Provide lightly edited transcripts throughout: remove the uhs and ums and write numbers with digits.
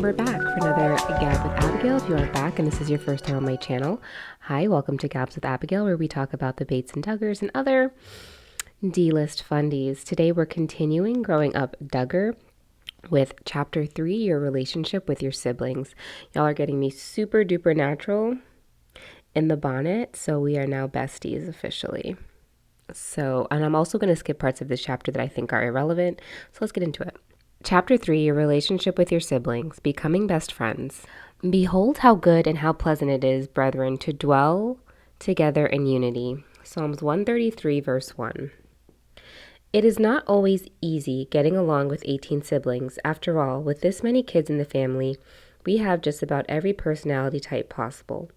And we're back for another Gab with Abigail. If you are back and this is your first time on my channel, hi, welcome to Gabs with Abigail, where we talk about the Bates and Duggars and other D-list fundies. Today we're continuing growing up Duggar with Chapter 3, Your Relationship with Your Siblings. Y'all are getting me super duper natural in the bonnet, so we are now besties officially. And I'm also going to skip parts of this chapter that I think are irrelevant, so let's get into it. Chapter 3, Your Relationship with Your Siblings, Becoming Best Friends. Behold how good and how pleasant it is, brethren, to dwell together in unity. Psalms 133, verse 1. It is not always easy getting along with 18 siblings. After all, with this many kids in the family, we have just about every personality type possible.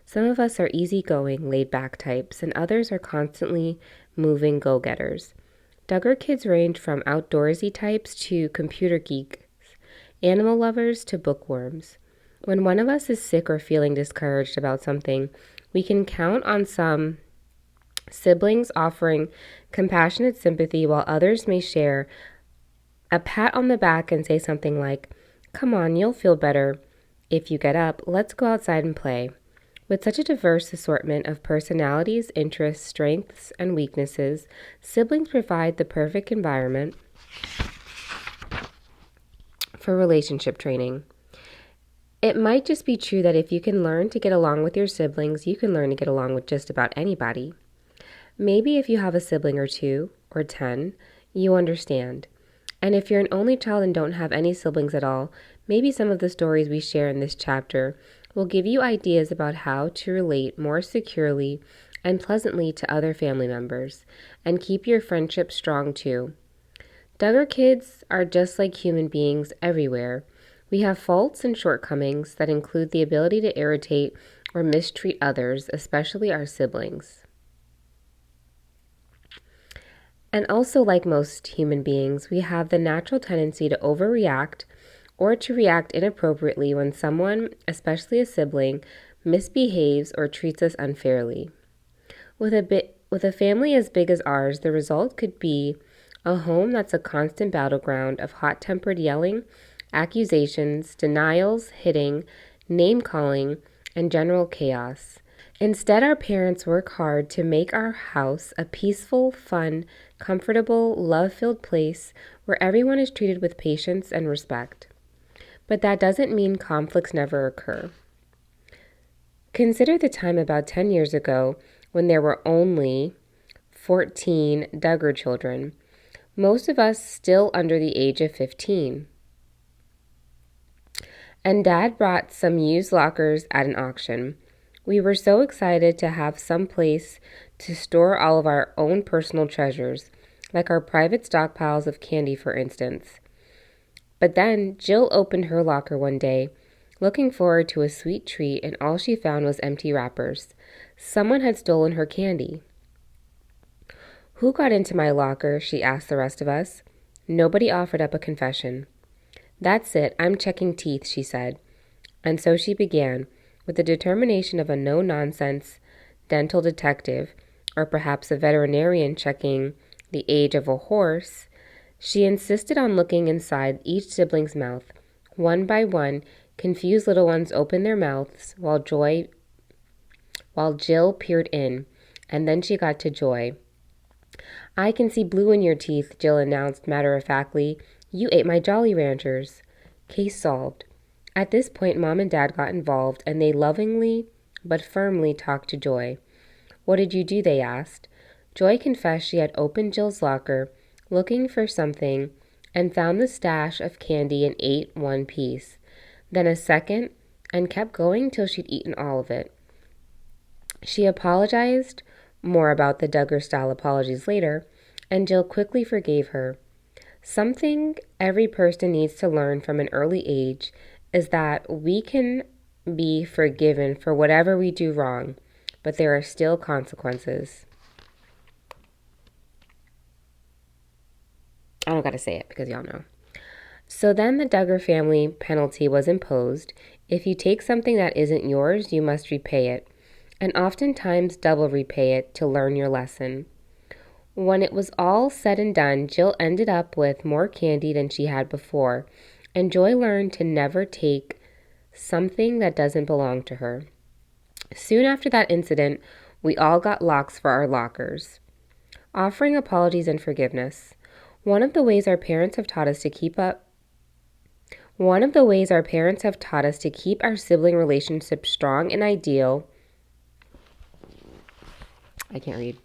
Some of us are easygoing, laid-back types, and others are constantly moving go-getters. Duggar kids range from outdoorsy types to computer geeks, animal lovers to bookworms. When one of us is sick or feeling discouraged about something, we can count on some siblings offering compassionate sympathy, while others may share a pat on the back and say something like, "Come on, you'll feel better if you get up. Let's go outside and play." With such a diverse assortment of personalities, interests, strengths, and weaknesses, siblings provide the perfect environment for relationship training. It might just be true that if you can learn to get along with your siblings, you can learn to get along with just about anybody. Maybe if you have a sibling or 2 or 10, you understand. And if you're an only child and don't have any siblings at all, maybe some of the stories we share in this chapter will give you ideas about how to relate more securely and pleasantly to other family members, and keep your friendship strong too. Duggar kids are just like human beings everywhere. We have faults and shortcomings that include the ability to irritate or mistreat others, especially our siblings. And also, like most human beings, we have the natural tendency to overreact or to react inappropriately when someone, especially a sibling, misbehaves or treats us unfairly. With a family as big as ours, the result could be a home that's a constant battleground of hot-tempered yelling, accusations, denials, hitting, name-calling, and general chaos. Instead, our parents work hard to make our house a peaceful, fun, comfortable, love-filled place where everyone is treated with patience and respect. But that doesn't mean conflicts never occur. Consider the time about 10 years ago when there were only 14 Duggar children, most of us still under the age of 15. And Dad brought some used lockers at an auction. We were so excited to have some place to store all of our own personal treasures, like our private stockpiles of candy, for instance. But then Jill opened her locker one day, looking forward to a sweet treat, and all she found was empty wrappers. Someone had stolen her candy. "Who got into my locker?" she asked the rest of us. Nobody offered up a confession. "That's it, I'm checking teeth," she said. And so she began, with the determination of a no-nonsense dental detective, or perhaps a veterinarian checking the age of a horse. She insisted on looking inside each sibling's mouth. One by one, confused little ones opened their mouths while Jill peered in, and then she got to Joy. "I can see blue in your teeth," Jill announced matter-of-factly. "You ate my Jolly Ranchers." Case solved. At this point, Mom and Dad got involved, and they lovingly but firmly talked to Joy. "What did you do?" they asked. Joy confessed she had opened Jill's locker, looking for something, and found the stash of candy and ate one piece, then a second, and kept going till she'd eaten all of it. She apologized, more about the Duggar-style apologies later, and Jill quickly forgave her. Something every person needs to learn from an early age is that we can be forgiven for whatever we do wrong, but there are still consequences. I don't gotta say it because y'all know. So then the Duggar family penalty was imposed. If you take something that isn't yours, you must repay it, and oftentimes double repay it to learn your lesson. When it was all said and done, Jill ended up with more candy than she had before, And Joy learned to never take something that doesn't belong to her. Soon after that incident, we all got locks for our lockers. Offering apologies and forgiveness. One of the ways our parents have taught us to keep our sibling relationships strong and ideal. I can't read.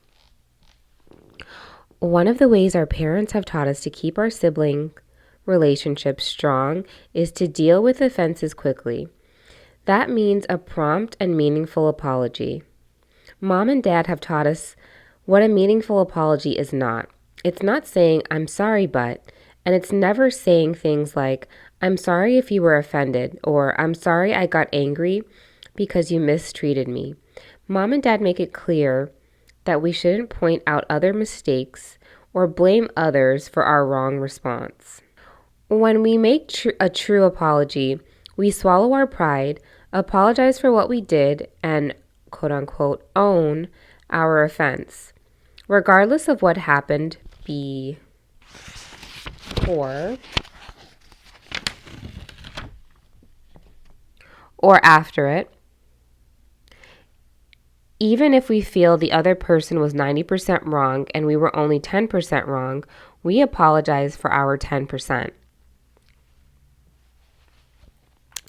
One of the ways our parents have taught us to keep our sibling relationships strong is to deal with offenses quickly. That means a prompt and meaningful apology. Mom and Dad have taught us what a meaningful apology is not. It's not saying, "I'm sorry, but," and it's never saying things like, "I'm sorry if you were offended," or "I'm sorry I got angry because you mistreated me." Mom and Dad make it clear that we shouldn't point out other mistakes or blame others for our wrong response. When we make a true apology, we swallow our pride, apologize for what we did, and quote unquote own our offense, regardless of what happened before or after it. Even if we feel the other person was 90% wrong and we were only 10% wrong, we apologize for our 10%.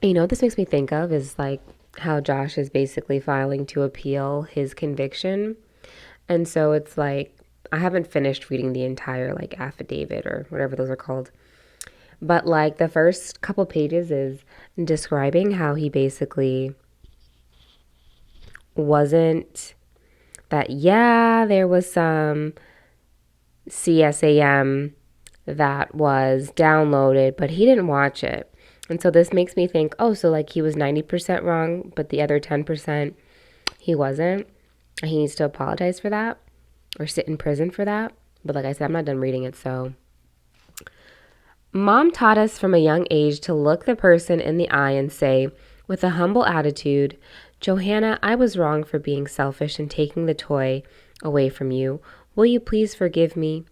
You know what this makes me think of is like how Josh is basically filing to appeal his conviction. And so it's like, I haven't finished reading the entire like affidavit or whatever those are called. But like the first couple pages is describing how he basically wasn't that, yeah, there was some CSAM that was downloaded, but he didn't watch it. And so this makes me think, oh, so like he was 90% wrong, but the other 10% he wasn't. He needs to apologize for that or sit in prison for that. But like I said, I'm not done reading it, so. Mom taught us from a young age to look the person in the eye and say, with a humble attitude, "Johanna, I was wrong for being selfish and taking the toy away from you. Will you please forgive me?"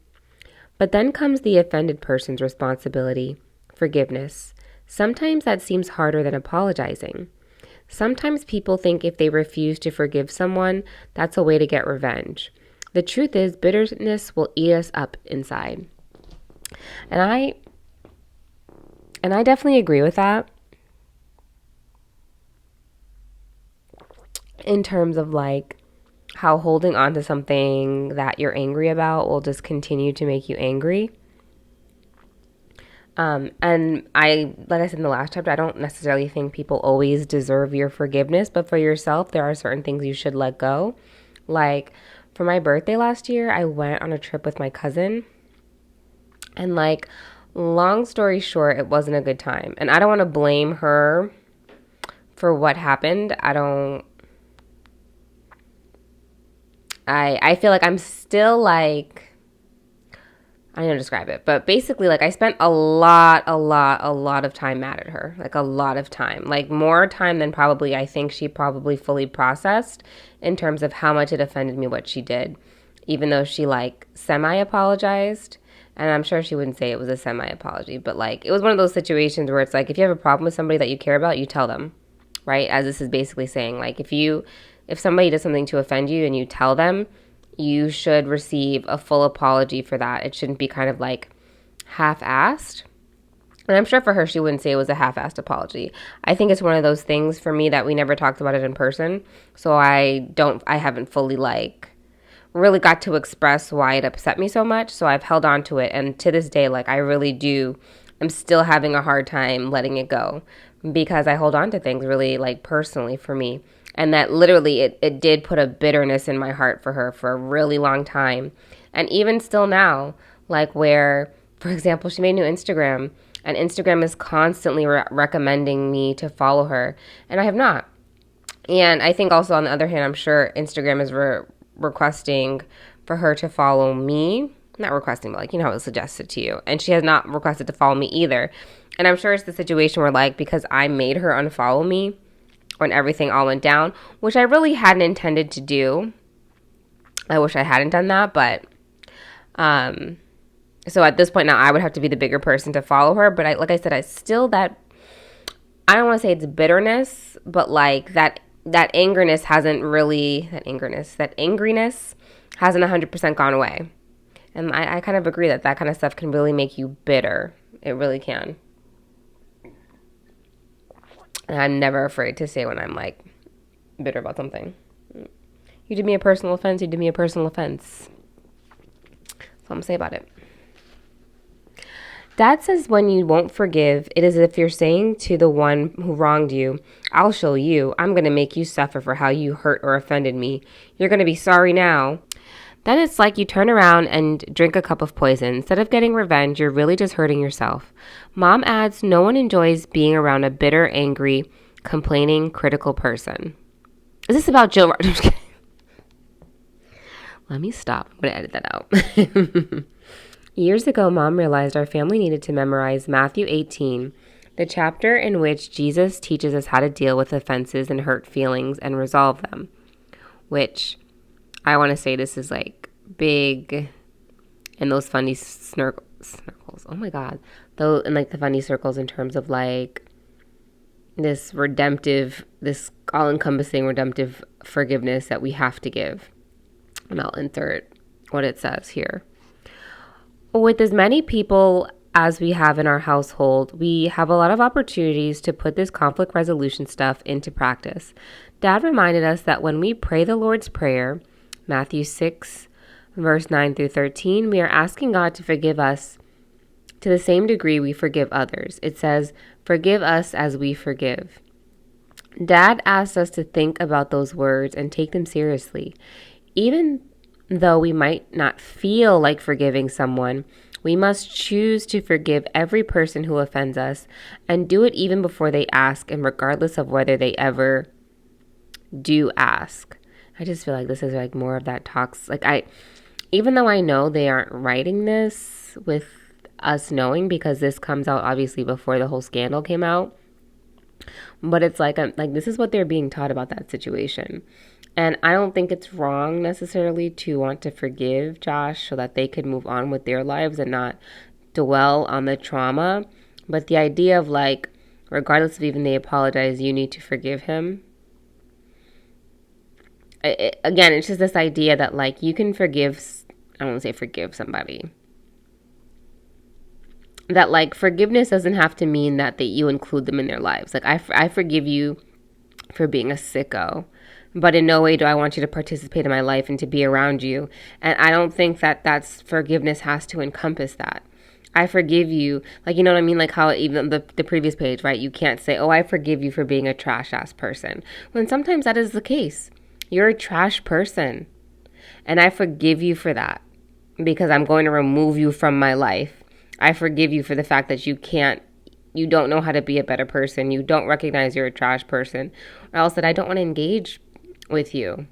But then comes the offended person's responsibility, forgiveness. Sometimes that seems harder than apologizing. Sometimes people think if they refuse to forgive someone, that's a way to get revenge. The truth is, bitterness will eat us up inside. And I definitely agree with that. In terms of like how holding on to something that you're angry about will just continue to make you angry. And like I said in the last chapter, I don't necessarily think people always deserve your forgiveness, but for yourself, there are certain things you should let go. Like for my birthday last year, I went on a trip with my cousin, and like, long story short, it wasn't a good time. And I don't want to blame her for what happened. I feel like I'm still like, I don't know how to describe it, but basically like I spent a lot of time mad at her, like a lot of time, like more time than probably I think she probably fully processed in terms of how much it offended me what she did, even though she like semi-apologized. And I'm sure she wouldn't say it was a semi-apology, but like it was one of those situations where it's like if you have a problem with somebody that you care about, you tell them, right? As this is basically saying, like if somebody does something to offend you and you tell them, you should receive a full apology for that. It shouldn't be kind of like half-assed. And I'm sure for her, she wouldn't say it was a half-assed apology. I think it's one of those things for me that we never talked about it in person. So I haven't fully like really got to express why it upset me so much. So I've held on to it. And to this day, like I really do, I'm still having a hard time letting it go because I hold on to things really like personally for me. And that literally it did put a bitterness in my heart for her for a really long time. And even still now, like where, for example, she made a new Instagram and Instagram is constantly recommending me to follow her. And I have not. And I think also on the other hand, I'm sure Instagram is requesting for her to follow me. Not requesting, but like, you know how it suggests it to you. And she has not requested to follow me either. And I'm sure it's the situation where like, because I made her unfollow me, when everything all went down, which I really hadn't intended to do. I wish I hadn't done that, but So at this point now, I would have to be the bigger person to follow her. But like I said, I still I don't want to say it's bitterness, but like that angriness hasn't really, that angriness hasn't 100% gone away. And I kind of agree that kind of stuff can really make you bitter. It really can. And I'm never afraid to say when I'm like bitter about something. You did me a personal offense, you did me a personal offense. That's all I'm going to say about it. Dad says when you won't forgive, it is as if you're saying to the one who wronged you, I'll show you. I'm going to make you suffer for how you hurt or offended me. You're going to be sorry now. Then it's like you turn around and drink a cup of poison. Instead of getting revenge, you're really just hurting yourself. Mom adds, no one enjoys being around a bitter, angry, complaining, critical person. Is this about Jill? Let me stop. I'm going to edit that out. Years ago, Mom realized our family needed to memorize Matthew 18, the chapter in which Jesus teaches us how to deal with offenses and hurt feelings and resolve them. Which, I want to say this is like big in those Fundie circles. Oh my God. Though in like the Fundie circles in terms of like this all-encompassing redemptive forgiveness that we have to give. And I'll insert what it says here. With as many people as we have in our household, we have a lot of opportunities to put this conflict resolution stuff into practice. Dad reminded us that when we pray the Lord's Prayer, Matthew 6, verse 9 through 13, we are asking God to forgive us to the same degree we forgive others. It says, forgive us as we forgive. Dad asked us to think about those words and take them seriously. Even though we might not feel like forgiving someone, we must choose to forgive every person who offends us and do it even before they ask and regardless of whether they ever do ask. I just feel like this is like more of that talks. Even though I know they aren't writing this with us knowing because this comes out obviously before the whole scandal came out, but it's like this is what they're being taught about that situation. And I don't think it's wrong necessarily to want to forgive Josh so that they could move on with their lives and not dwell on the trauma. But the idea of like, regardless of even they apologize, you need to forgive him. Again, it's just this idea that like you can forgive, I don't want to say forgive somebody. That like forgiveness doesn't have to mean that you include them in their lives. Like I forgive you for being a sicko. But in no way do I want you to participate in my life and to be around you. And I don't think that that's forgiveness has to encompass that. I forgive you. Like, you know what I mean? Like how even the previous page, right? You can't say, oh, I forgive you for being a trash ass person. When sometimes that is the case. You're a trash person. And I forgive you for that because I'm going to remove you from my life. I forgive you for the fact that you don't know how to be a better person. You don't recognize you're a trash person. Or else that I don't want to engage with you.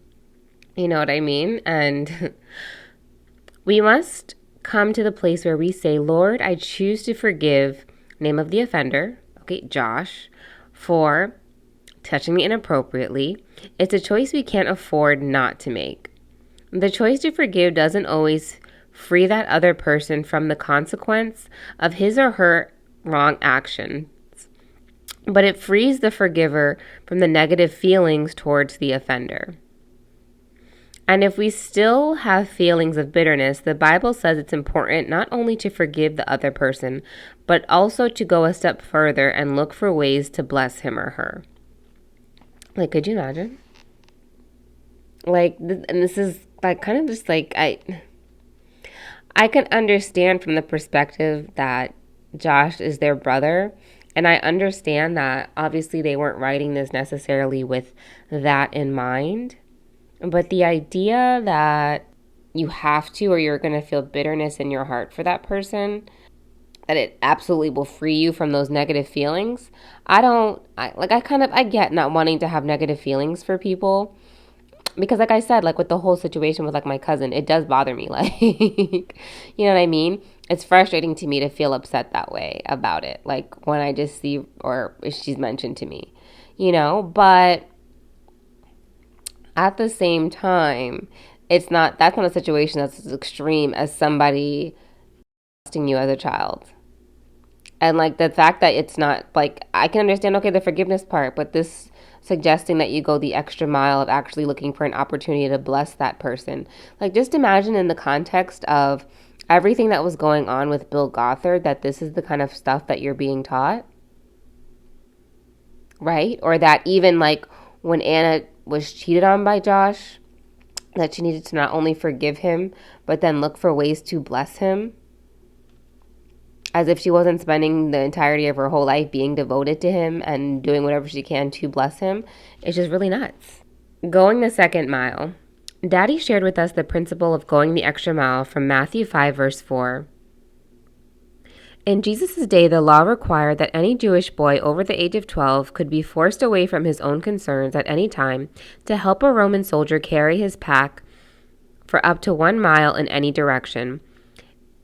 You know what I mean? And we must come to the place where we say, Lord, I choose to forgive, name of the offender, okay, Josh, for touching me inappropriately. It's a choice we can't afford not to make. The choice to forgive doesn't always free that other person from the consequence of his or her wrong action, but it frees the forgiver from the negative feelings towards the offender. And if we still have feelings of bitterness, the Bible says it's important not only to forgive the other person, but also to go a step further and look for ways to bless him or her. Like, could you imagine? Like, and this is like kind of just like, I can understand from the perspective that Josh is their brother. And I understand that obviously they weren't writing this necessarily with that in mind. But the idea that you have to or you're going to feel bitterness in your heart for that person, that it absolutely will free you from those negative feelings. I get not wanting to have negative feelings for people. Because like I said, like with the whole situation with like my cousin, it does bother me. Like, you know what I mean? It's frustrating to me to feel upset that way about it. Like when I just see, or if she's mentioned to me, but at the same time, that's not a situation that's as extreme as somebody you as a child. And like the fact that it's not like, I can understand, okay, the forgiveness part, but this suggesting that you go the extra mile of actually looking for an opportunity to bless that person. Like, just imagine in the context of everything that was going on with Bill Gothard, that this is the kind of stuff that you're being taught, right? Or that even like when Anna was cheated on by Josh, that she needed to not only forgive him, but then look for ways to bless him, as if she wasn't spending the entirety of her whole life being devoted to him and doing whatever she can to bless him. It's just really nuts. Going the second mile. Daddy shared with us the principle of going the extra mile from Matthew 5, verse 4. In Jesus' day, the law required that any Jewish boy over the age of 12 could be forced away from his own concerns at any time to help a Roman soldier carry his pack for up to 1 mile in any direction.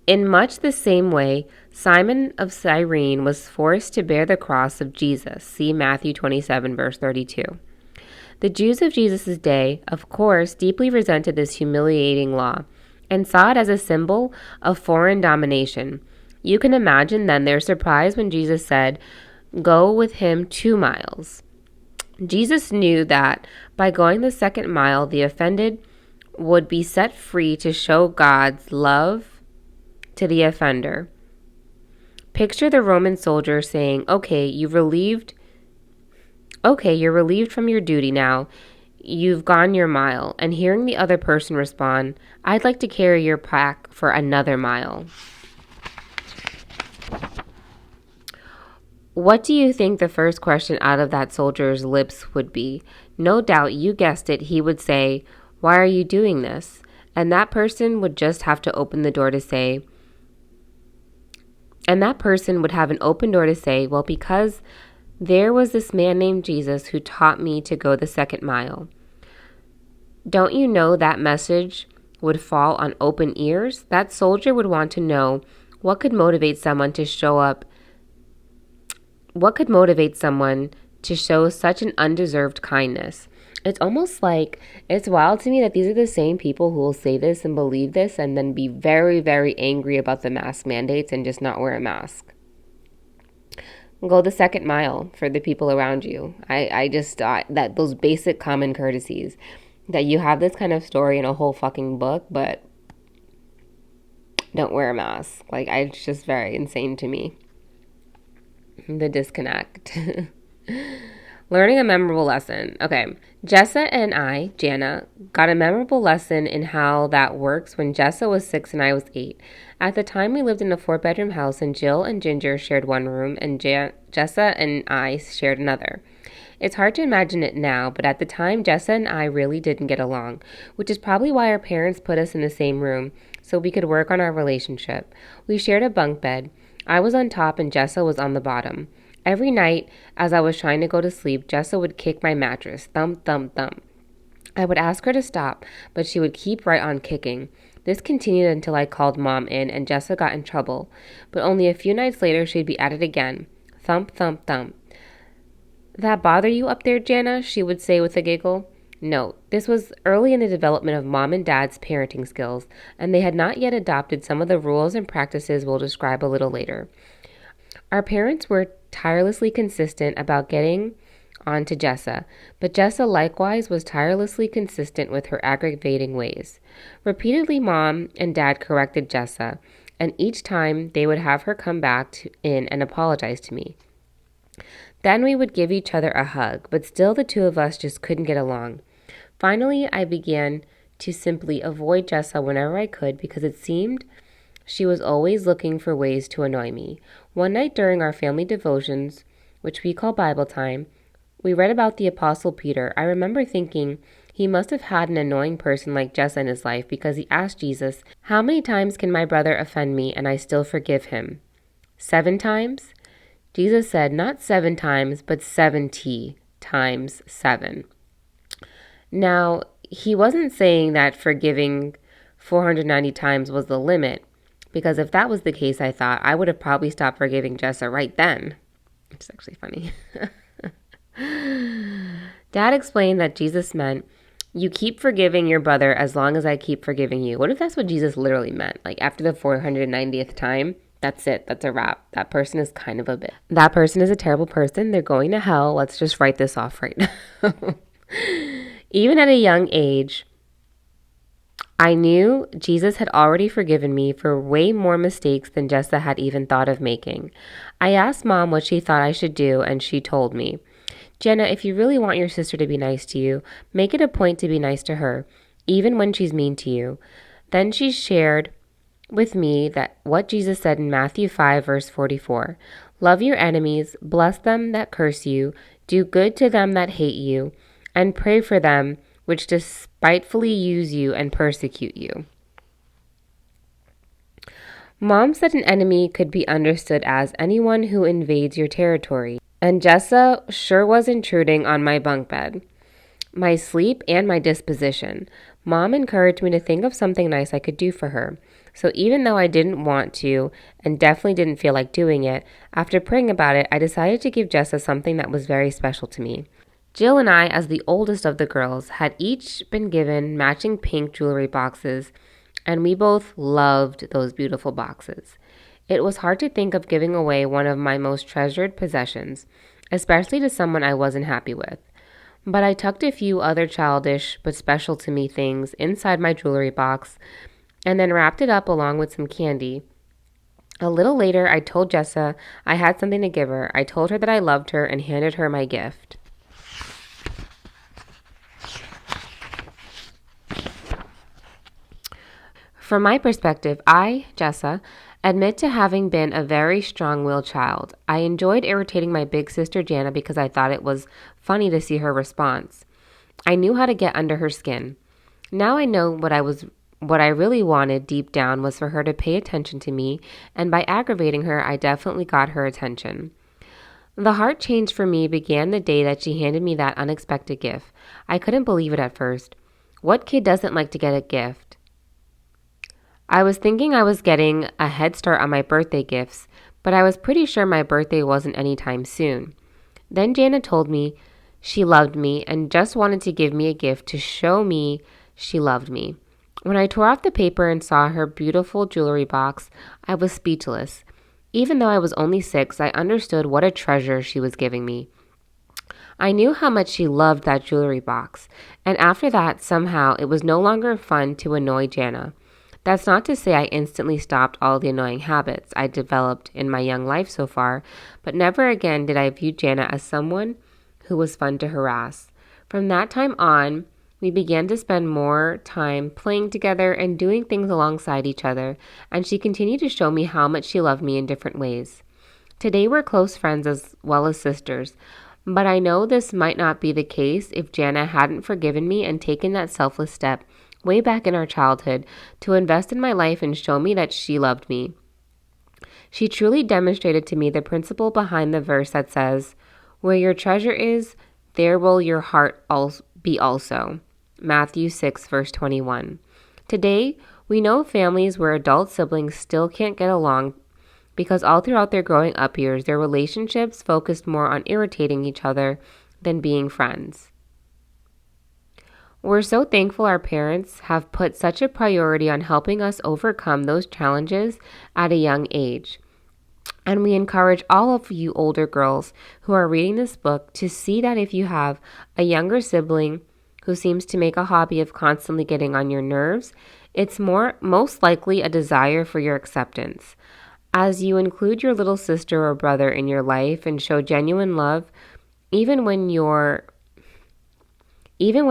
In much the same way, Simon of Cyrene was forced to bear the cross of Jesus. See Matthew 27, verse 32. The Jews of Jesus' day, of course, deeply resented this humiliating law and saw it as a symbol of foreign domination. You can imagine then their surprise when Jesus said, "Go with him 2 miles." Jesus knew that by going the second mile, the offended would be set free to show God's love to the offender. Picture the Roman soldier saying, okay, you're relieved from your duty now. You've gone your mile. And hearing the other person respond, I'd like to carry your pack for another mile. What do you think the first question out of that soldier's lips would be? No doubt, you guessed it, he would say, why are you doing this? And that person would just have to open the door to say, well, because there was this man named Jesus who taught me to go the second mile. Don't you know that message would fall on open ears? That soldier would want to know what could motivate someone to show such an undeserved kindness. It's almost like, it's wild to me that these are the same people who will say this and believe this and then be very, very angry about the mask mandates and just not wear a mask. Go the second mile for the people around you. I just thought that those basic common courtesies, that you have this kind of story in a whole fucking book, but don't wear a mask. Like, it's just very insane to me. The disconnect. Learning a memorable lesson. Okay, Jessa and I, Jana, got a memorable lesson in how that works when Jessa was 6 and I was 8. At the time, we lived in a 4-bedroom house, and Jill and Ginger shared one room, and Jessa and I shared another. It's hard to imagine it now, but at the time, Jessa and I really didn't get along, which is probably why our parents put us in the same room, so we could work on our relationship. We shared a bunk bed. I was on top and Jessa was on the bottom. Every night, as I was trying to go to sleep, Jessa would kick my mattress, thump, thump, thump. I would ask her to stop, but she would keep right on kicking. This continued until I called Mom in and Jessa got in trouble, but only a few nights later she'd be at it again. Thump, thump, thump. That bother you up there, Jana? She would say with a giggle. No, this was early in the development of Mom and Dad's parenting skills, and they had not yet adopted some of the rules and practices we'll describe a little later. Our parents were tirelessly consistent about getting on to Jessa, but Jessa likewise was tirelessly consistent with her aggravating ways. Repeatedly, Mom and Dad corrected Jessa, and each time they would have her come back in and apologize to me. Then we would give each other a hug, but still the two of us just couldn't get along. Finally, I began to simply avoid Jessa whenever I could because it seemed she was always looking for ways to annoy me. One night during our family devotions, which we call Bible time, we read about the Apostle Peter. I remember thinking he must have had an annoying person like Jessa in his life because he asked Jesus, "How many times can my brother offend me and I still forgive him? 7 times?" Jesus said, not 7 times, but 70 times 7. Now, he wasn't saying that forgiving 490 times was the limit, because if that was the case, I thought, I would have probably stopped forgiving Jessa right then. It's actually funny. Dad explained that Jesus meant You keep forgiving your brother as long as I keep forgiving you. What if that's what Jesus literally meant? Like after the 490th time, that's it. That's a wrap. That person is kind of a bitch. That person is a terrible person. They're going to hell. Let's just write this off right now. Even at a young age, I knew Jesus had already forgiven me for way more mistakes than Jessa had even thought of making. I asked Mom what she thought I should do, and she told me, Jenna, if you really want your sister to be nice to you, make it a point to be nice to her, even when she's mean to you. Then she shared with me that what Jesus said in Matthew 5, verse 44. Love your enemies, bless them that curse you, do good to them that hate you, and pray for them which despitefully use you and persecute you. Mom said an enemy could be understood as anyone who invades your territory, and Jessa sure was intruding on my bunk bed, my sleep, and my disposition. Mom encouraged me to think of something nice I could do for her. So even though I didn't want to, and definitely didn't feel like doing it, after praying about it, I decided to give Jessa something that was very special to me. Jill and I, as the oldest of the girls, had each been given matching pink jewelry boxes, and we both loved those beautiful boxes. It was hard to think of giving away one of my most treasured possessions, especially to someone I wasn't happy with. But I tucked a few other childish but special to me things inside my jewelry box and then wrapped it up along with some candy. A little later, I told Jessa I had something to give her. I told her that I loved her and handed her my gift. From my perspective, I, Jessa, admit to having been a very strong-willed child. I enjoyed irritating my big sister Jana because I thought it was funny to see her response. I knew how to get under her skin. Now I know what I really wanted deep down was for her to pay attention to me, and by aggravating her, I definitely got her attention. The heart change for me began the day that she handed me that unexpected gift. I couldn't believe it at first. What kid doesn't like to get a gift? I was thinking I was getting a head start on my birthday gifts, but I was pretty sure my birthday wasn't anytime soon. Then Jana told me she loved me and just wanted to give me a gift to show me she loved me. When I tore off the paper and saw her beautiful jewelry box, I was speechless. Even though I was only 6, I understood what a treasure she was giving me. I knew how much she loved that jewelry box, and after that, somehow, it was no longer fun to annoy Jana. That's not to say I instantly stopped all the annoying habits I developed in my young life so far, but never again did I view Jana as someone who was fun to harass. From that time on, we began to spend more time playing together and doing things alongside each other, and she continued to show me how much she loved me in different ways. Today we're close friends as well as sisters, but I know this might not be the case if Jana hadn't forgiven me and taken that selfless step way back in our childhood to invest in my life and show me that she loved me. She truly demonstrated to me the principle behind the verse that says, "Where your treasure is, there will your heart be also." Matthew 6, verse 21. Today, we know families where adult siblings still can't get along because all throughout their growing up years, their relationships focused more on irritating each other than being friends. We're so thankful our parents have put such a priority on helping us overcome those challenges at a young age. And we encourage all of you older girls who are reading this book to see that if you have a younger sibling who seems to make a hobby of constantly getting on your nerves, it's most likely a desire for your acceptance. As you include your little sister or brother in your life and show genuine love, even when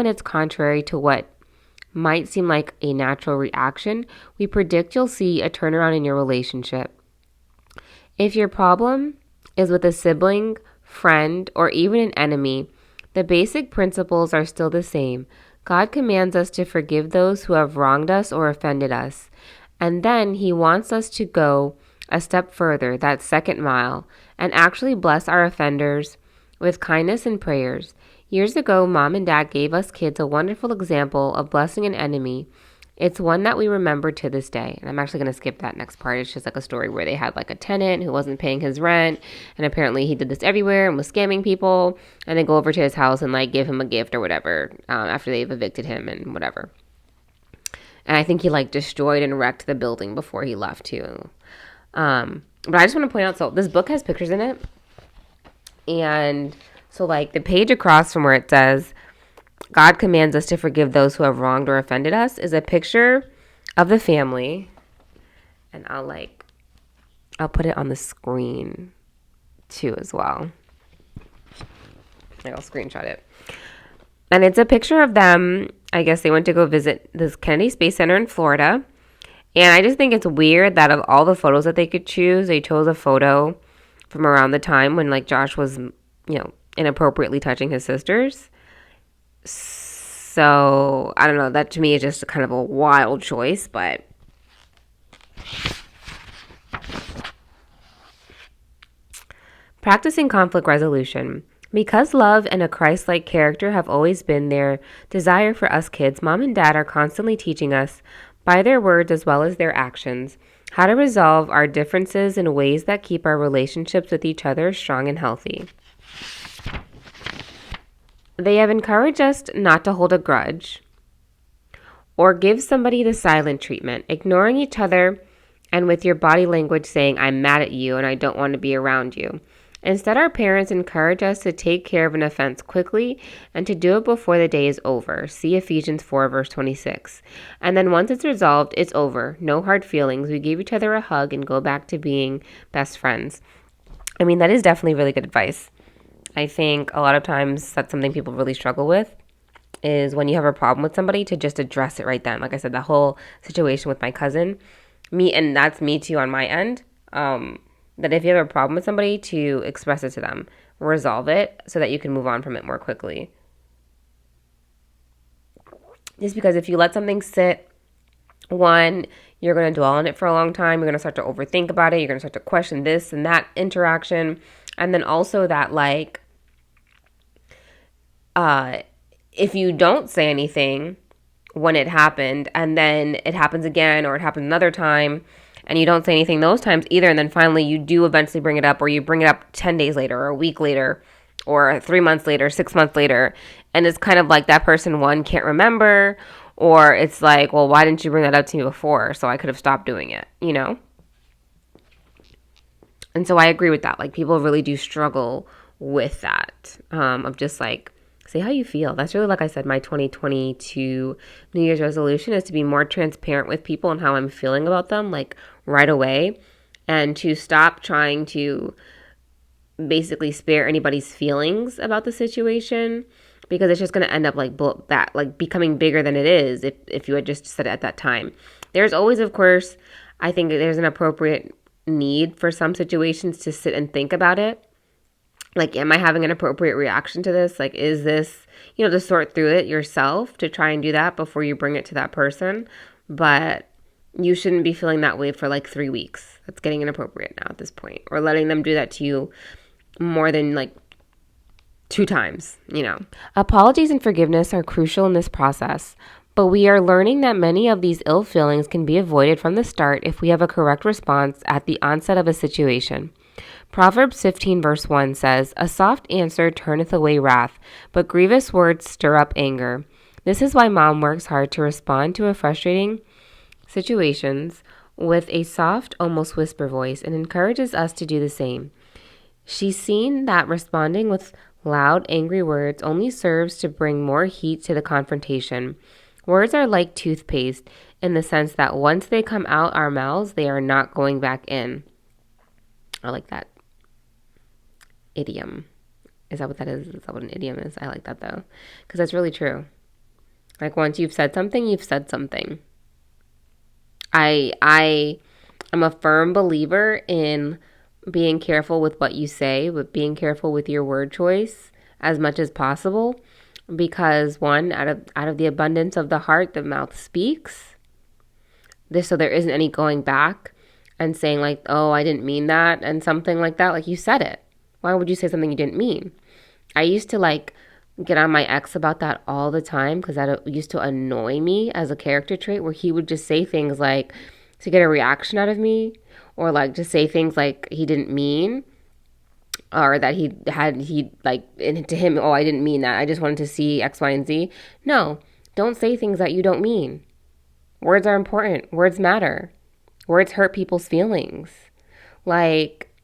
it's contrary to what might seem like a natural reaction, we predict you'll see a turnaround in your relationship. If your problem is with a sibling, friend, or even an enemy, the basic principles are still the same. God commands us to forgive those who have wronged us or offended us. And then He wants us to go a step further, that second mile, and actually bless our offenders with kindness and prayers. Years ago, Mom and Dad gave us kids a wonderful example of blessing an enemy. It's one that we remember to this day. And I'm actually going to skip that next part. It's just like a story where they had like a tenant who wasn't paying his rent. And apparently he did this everywhere and was scamming people. And then go over to his house and like give him a gift or whatever after they've evicted him and whatever. And I think he like destroyed and wrecked the building before he left too. But I just want to point out, so this book has pictures in it. And so like the page across from where it says, God commands us to forgive those who have wronged or offended us, is a picture of the family. And I'll put it on the screen too as well. I'll screenshot it. And it's a picture of them. I guess they went to go visit this Kennedy Space Center in Florida. And I just think it's weird that of all the photos that they could choose, they chose a photo from around the time when like Josh was, inappropriately touching his sisters. So, I don't know. That to me is just kind of a wild choice, but practicing conflict resolution. Because love and a Christ-like character have always been their desire for us kids, Mom and Dad are constantly teaching us, by their words as well as their actions, how to resolve our differences in ways that keep our relationships with each other strong and healthy. They have encouraged us not to hold a grudge or give somebody the silent treatment, ignoring each other and with your body language saying, I'm mad at you and I don't want to be around you. Instead, our parents encourage us to take care of an offense quickly and to do it before the day is over. See Ephesians 4, verse 26. And then once it's resolved, it's over. No hard feelings. We give each other a hug and go back to being best friends. I mean, that is definitely really good advice. I think a lot of times that's something people really struggle with, is when you have a problem with somebody to just address it right then. Like I said, the whole situation with my cousin, and that's me too on my end, that if you have a problem with somebody, to express it to them, resolve it so that you can move on from it more quickly. Just because if you let something sit, one, you're going to dwell on it for a long time. You're going to start to overthink about it. You're going to start to question this and that interaction. And then also that if you don't say anything when it happened and then it happens again or it happens another time and you don't say anything those times either, and then finally you do eventually bring it up, or you bring it up 10 days later or a week later or 3 months later, 6 months later, and it's kind of like that person, one, can't remember, or it's like, well, why didn't you bring that up to me before so I could have stopped doing it, And so I agree with that. Like, people really do struggle with that, of just like, say how you feel. That's really, like I said, my 2022 New Year's resolution is to be more transparent with people and how I'm feeling about them, like right away, and to stop trying to basically spare anybody's feelings about the situation, because it's just going to end up like becoming bigger than it is if you had just said it at that time. There's always, of course, I think there's an appropriate need for some situations to sit and think about it. Like, am I having an appropriate reaction to this? Like, is this, to sort through it yourself, to try and do that before you bring it to that person. But you shouldn't be feeling that way for like 3 weeks. That's getting inappropriate now at this point. Or letting them do that to you more than like 2 times, Apologies and forgiveness are crucial in this process. But we are learning that many of these ill feelings can be avoided from the start if we have a correct response at the onset of a situation. Proverbs 15 verse 1 says, A soft answer turneth away wrath, but grievous words stir up anger. This is why Mom works hard to respond to a frustrating situations with a soft, almost whisper voice, and encourages us to do the same. She's seen that responding with loud, angry words only serves to bring more heat to the confrontation. Words are like toothpaste in the sense that once they come out our mouths, they are not going back in. I like that idiom. Is that what that is? Is that what an idiom is? I like that though, because that's really true. Like, once you've said something, you've said something. I am a firm believer in being careful with what you say, but being careful with your word choice as much as possible, because one, out of the abundance of the heart, the mouth speaks. So there isn't any going back and saying like, oh, I didn't mean that, and something like that. Like, you said it. Why would you say something you didn't mean? I used to like get on my ex about that all the time because that used to annoy me as a character trait where he would just say things like to get a reaction out of me or like just say things like he didn't mean or that he like and to him, oh, I didn't mean that. I just wanted to see X, Y, and Z. No, don't say things that you don't mean. Words are important. Words matter. Words hurt people's feelings. Like,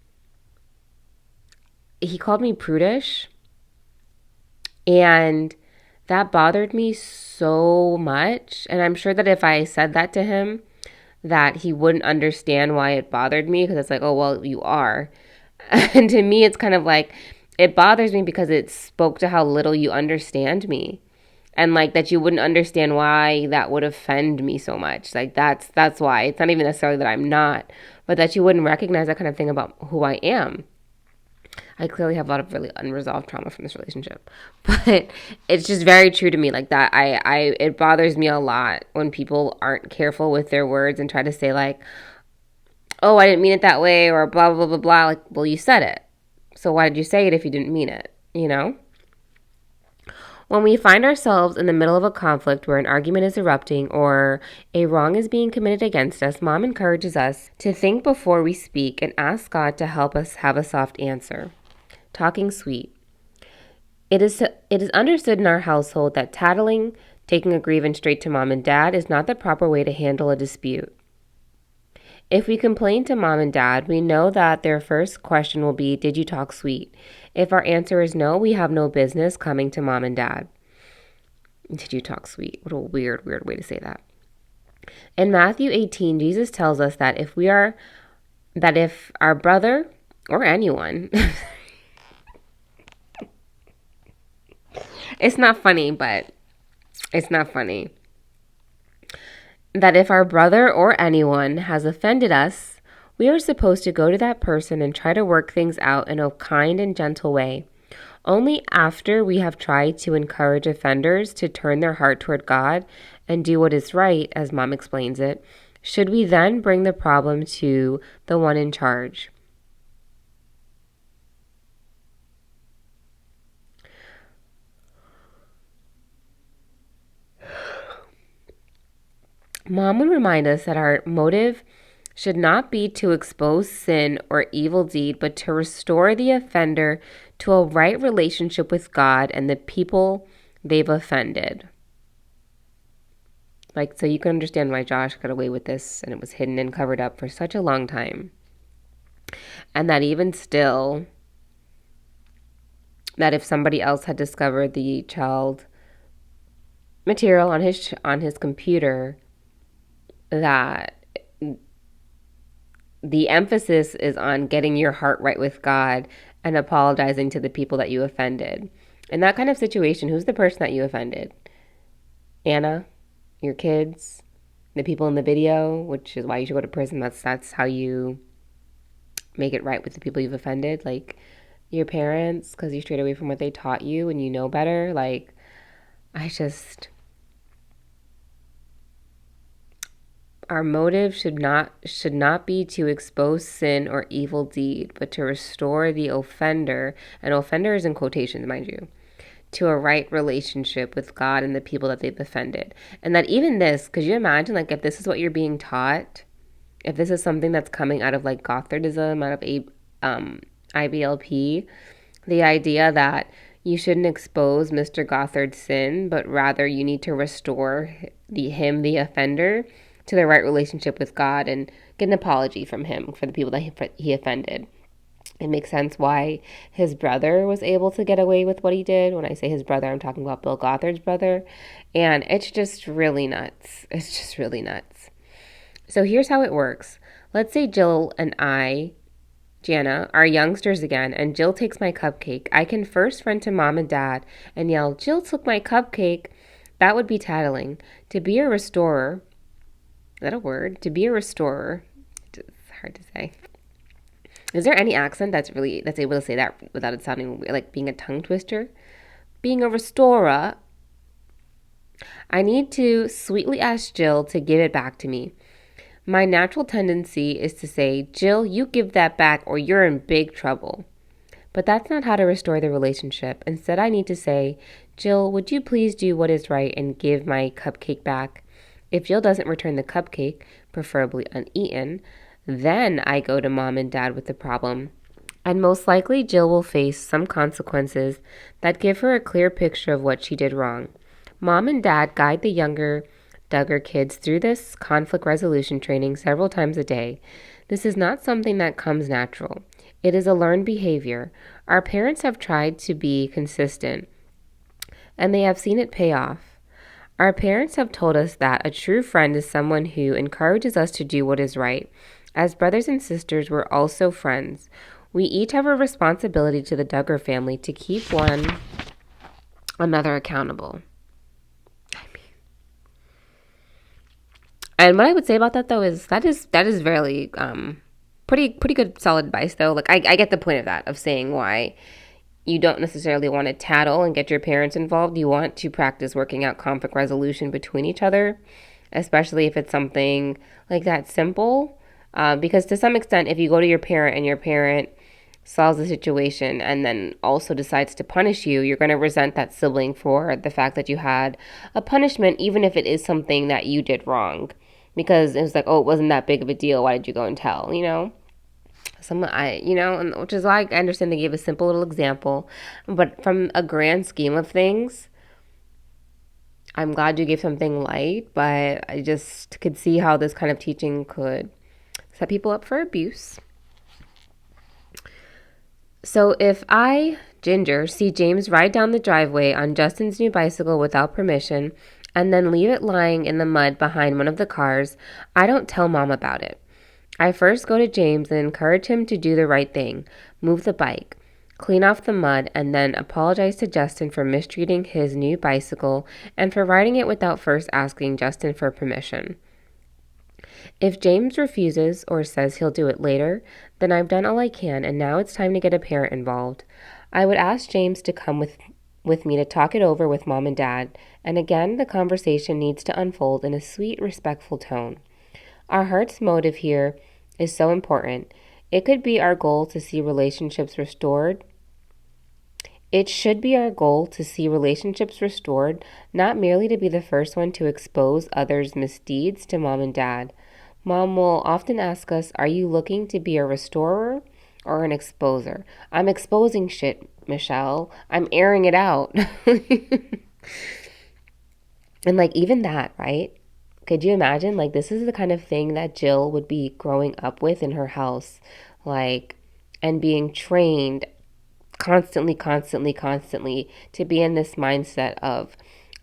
he called me prudish, and that bothered me so much. And I'm sure that if I said that to him, that he wouldn't understand why it bothered me because it's like, oh, well, you are. And to me, it's kind of like, it bothers me because it spoke to how little you understand me. And like that you wouldn't understand why that would offend me so much. Like that's why. It's not even necessarily that I'm not, but that you wouldn't recognize that kind of thing about who I am. I clearly have a lot of really unresolved trauma from this relationship. But it's just very true to me like that. I it bothers me a lot when people aren't careful with their words and try to say like, oh, I didn't mean it that way, or blah, blah, blah, blah. Like, well, you said it. So why did you say it if you didn't mean it? You know? When we find ourselves in the middle of a conflict where an argument is erupting or a wrong is being committed against us, Mom encourages us to think before we speak and ask God to help us have a soft answer. Talking sweet. It is understood in our household that tattling, taking a grievance straight to Mom and Dad, is not the proper way to handle a dispute. If we complain to Mom and Dad, we know that their first question will be, did you talk sweet? If our answer is no, we have no business coming to Mom and Dad. Did you talk sweet? What a weird way to say that. In Matthew 18, Jesus tells us that if our brother or anyone, it's not funny, but it's not funny. That if our brother or anyone has offended us, we are supposed to go to that person and try to work things out in a kind and gentle way. Only after we have tried to encourage offenders to turn their heart toward God and do what is right, as Mom explains it, should we then bring the problem to the one in charge. Mom would remind us that our motive should not be to expose sin or evil deed, but to restore the offender to a right relationship with God and the people they've offended. Like, so you can understand why Josh got away with this and it was hidden and covered up for such a long time. And that even still, that if somebody else had discovered the child material on his computer, that the emphasis is on getting your heart right with God and apologizing to the people that you offended. In that kind of situation, who's the person that you offended? Anna? Your kids? The people in the video? Which is why you should go to prison. That's how you make it right with the people you've offended. Like your parents, because you strayed away from what they taught you and you know better. Like, our motive should not be to expose sin or evil deed, but to restore the offender, and offender is in quotations, mind you, to a right relationship with God and the people that they've offended. And that even this, could you imagine, like, if this is what you're being taught, if this is something that's coming out of, like, Gothardism, out of IBLP, the idea that you shouldn't expose Mr. Gothard's sin, but rather you need to restore the offender, to the right relationship with God and get an apology from him for the people that he offended. It makes sense why his brother was able to get away with what he did. When I say his brother, I'm talking about Bill Gothard's brother. And it's just really nuts. It's just really nuts. So here's how it works. Let's say Jill and I, Jana, are youngsters again, and Jill takes my cupcake. I can first run to Mom and Dad and yell, Jill took my cupcake. That would be tattling. To be a restorer, is that a word? To be a restorer. It's hard to say. Is there any accent that's able to say that without it sounding like being a tongue twister? Being a restorer. I need to sweetly ask Jill to give it back to me. My natural tendency is to say, Jill, you give that back or you're in big trouble. But that's not how to restore the relationship. Instead, I need to say, Jill, would you please do what is right and give my cupcake back? If Jill doesn't return the cupcake, preferably uneaten, then I go to mom and dad with the problem. And most likely, Jill will face some consequences that give her a clear picture of what she did wrong. Mom and dad guide the younger Duggar kids through this conflict resolution training several times a day. This is not something that comes natural. It is a learned behavior. Our parents have tried to be consistent, and they have seen it pay off. Our parents have told us that a true friend is someone who encourages us to do what is right. As brothers and sisters, we're also friends. We each have a responsibility to the Duggar family to keep one another accountable. And what I would say about that though is that is very pretty good solid advice though. Like I get the point of that, of saying why you don't necessarily want to tattle and get your parents involved. You want to practice working out conflict resolution between each other, especially if it's something like that simple. Because to some extent, if you go to your parent and your parent solves the situation and then also decides to punish you, you're going to resent that sibling for the fact that you had a punishment, even if it is something that you did wrong. Because it was like, oh, it wasn't that big of a deal. Why did you go and tell, and which is why I understand they gave a simple little example. But from a grand scheme of things, I'm glad you gave something light, but I just could see how this kind of teaching could set people up for abuse. So if I, Ginger, see James ride down the driveway on Justin's new bicycle without permission and then leave it lying in the mud behind one of the cars, I don't tell Mom about it. I first go to James and encourage him to do the right thing, move the bike, clean off the mud, and then apologize to Justin for mistreating his new bicycle and for riding it without first asking Justin for permission. If James refuses or says he'll do it later, then I've done all I can and now it's time to get a parent involved. I would ask James to come with me to talk it over with Mom and Dad, and again, the conversation needs to unfold in a sweet, respectful tone. Our heart's motive here is so important. It could be our goal to see relationships restored. It should be our goal to see relationships restored, not merely to be the first one to expose others' misdeeds to Mom and Dad. Mom will often ask us, are you looking to be a restorer or an exposer? I'm exposing shit, Michelle. I'm airing it out. And like even that, right? Could you imagine? Like this is the kind of thing that Jill would be growing up with in her house, like, and being trained constantly to be in this mindset of,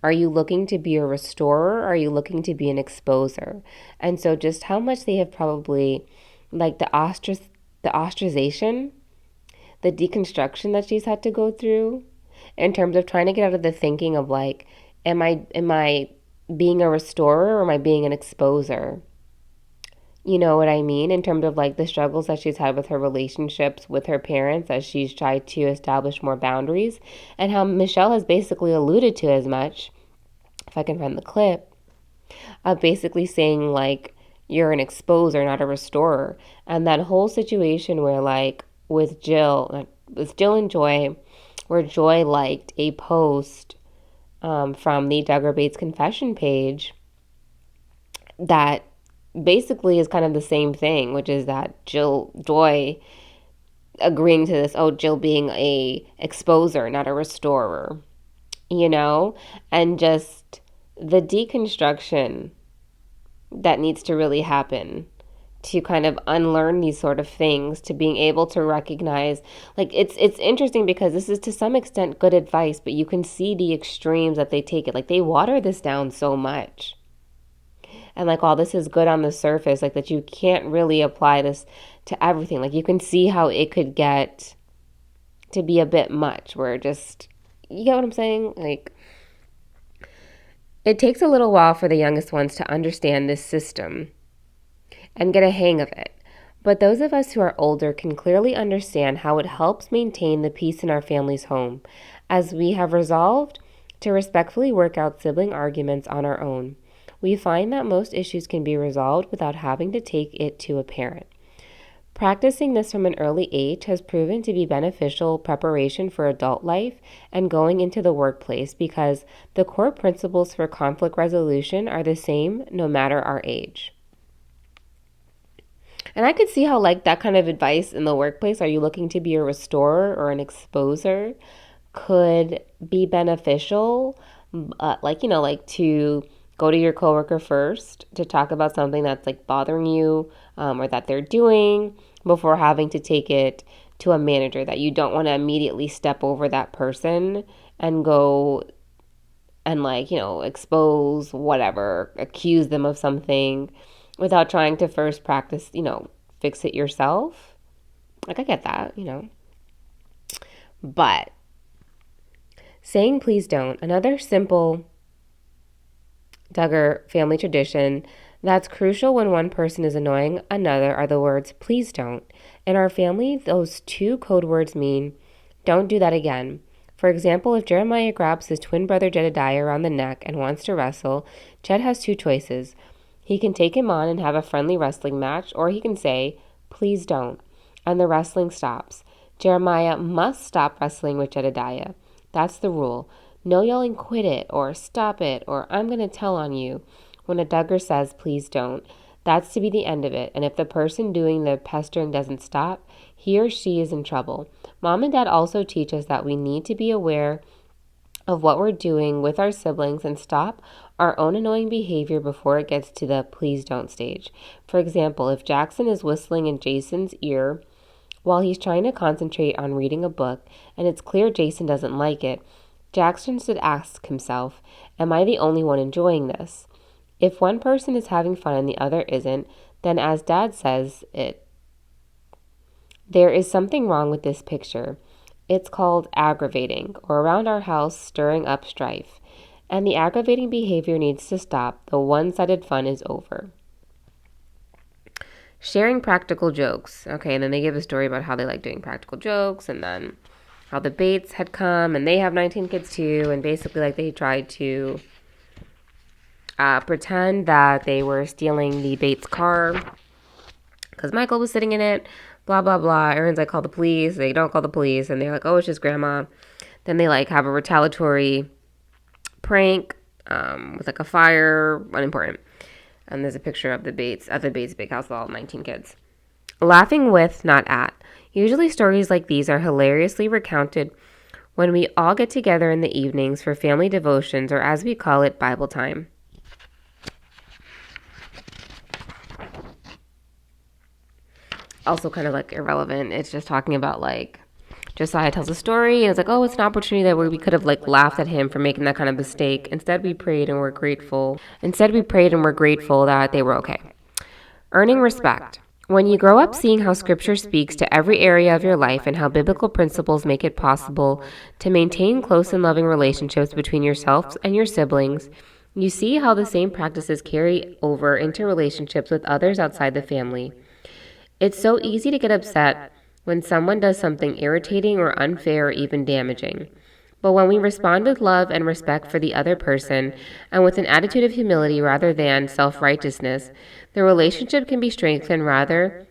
are you looking to be a restorer or are you looking to be an exposer? And so just how much they have probably, like the ostracization, the deconstruction that she's had to go through in terms of trying to get out of the thinking of like, am I being a restorer or am I being an exposer? You know what I mean? In terms of like the struggles that she's had with her relationships with her parents as she's tried to establish more boundaries, and how Michelle has basically alluded to as much, if I can find the clip, of basically saying like, you're an exposer, not a restorer. And that whole situation where like with Jill and Joy, where Joy liked a post from the Duggar Bates confession page that basically is kind of the same thing, which is that Joy agreeing to this, Jill being a exposer, not a restorer, and just the deconstruction that needs to really happen to kind of unlearn these sort of things, to being able to recognize, like, it's interesting because this is to some extent good advice, but you can see the extremes that they take it. Like, they water this down so much. And like, all this is good on the surface, like that you can't really apply this to everything. Like, you can see how it could get to be a bit much, where just, you get what I'm saying? Like, it takes a little while for the youngest ones to understand this system and get a hang of it. But those of us who are older can clearly understand how it helps maintain the peace in our family's home, as we have resolved to respectfully work out sibling arguments on our own. We find that most issues can be resolved without having to take it to a parent. Practicing this from an early age has proven to be beneficial preparation for adult life and going into the workplace because the core principles for conflict resolution are the same no matter our age. And I could see how, like, that kind of advice in the workplace, are you looking to be a restorer or an exposer, could be beneficial. Like to go to your coworker first to talk about something that's like bothering you, or that they're doing, before having to take it to a manager, that you don't want to immediately step over that person and go and, like, expose whatever, accuse them of something without trying to first practice, fix it yourself. Like, I get that, But saying please don't, another simple Duggar family tradition that's crucial when one person is annoying another are the words please don't. In our family, those two code words mean don't do that again. For example, if Jeremiah grabs his twin brother Jedediah around the neck and wants to wrestle, Jed has two choices. He can take him on and have a friendly wrestling match, or he can say, please don't, and the wrestling stops. Jeremiah must stop wrestling with Jedediah. That's the rule. No yelling quit it, or stop it, or I'm going to tell on you. When a Duggar says please don't, that's to be the end of it, and if the person doing the pestering doesn't stop, he or she is in trouble. Mom and Dad also teach us that we need to be aware of what we're doing with our siblings and stop our own annoying behavior before it gets to the please don't stage. For example, if Jackson is whistling in Jason's ear while he's trying to concentrate on reading a book and it's clear Jason doesn't like it, Jackson should ask himself, am I the only one enjoying this? If one person is having fun and the other isn't, then as Dad says it, there is something wrong with this picture. It's called aggravating, or around our house, stirring up strife. And the aggravating behavior needs to stop. The one-sided fun is over. Sharing practical jokes. Okay, and then they give a story about how they like doing practical jokes, and then how the Bates had come, and they have 19 kids too, and basically, like, they tried to pretend that they were stealing the Bates car because Michael was sitting in it, blah, blah, blah. Aaron's like, call the police. They don't call the police, and they're like, oh, it's just grandma. Then they, like, have a retaliatory prank with, like, a fire, unimportant. And there's a picture of the Bates at the Bates big house with all 19 kids. Laughing with, not at. Usually stories like these are hilariously recounted when we all get together in the evenings for family devotions, or as we call it, Bible time. Also kind of, like, irrelevant. It's just talking about, like, Josiah tells a story, and it's like, oh, it's an opportunity that where we could have, like, laughed at him for making that kind of mistake. Instead, we prayed and we're grateful. That they were okay. Earning respect. When you grow up seeing how Scripture speaks to every area of your life and how biblical principles make it possible to maintain close and loving relationships between yourselves and your siblings, you see how the same practices carry over into relationships with others outside the family. It's so easy to get upset when someone does something irritating or unfair or even damaging. But when we respond with love and respect for the other person and with an attitude of humility rather than self-righteousness, the relationship can be strengthened rather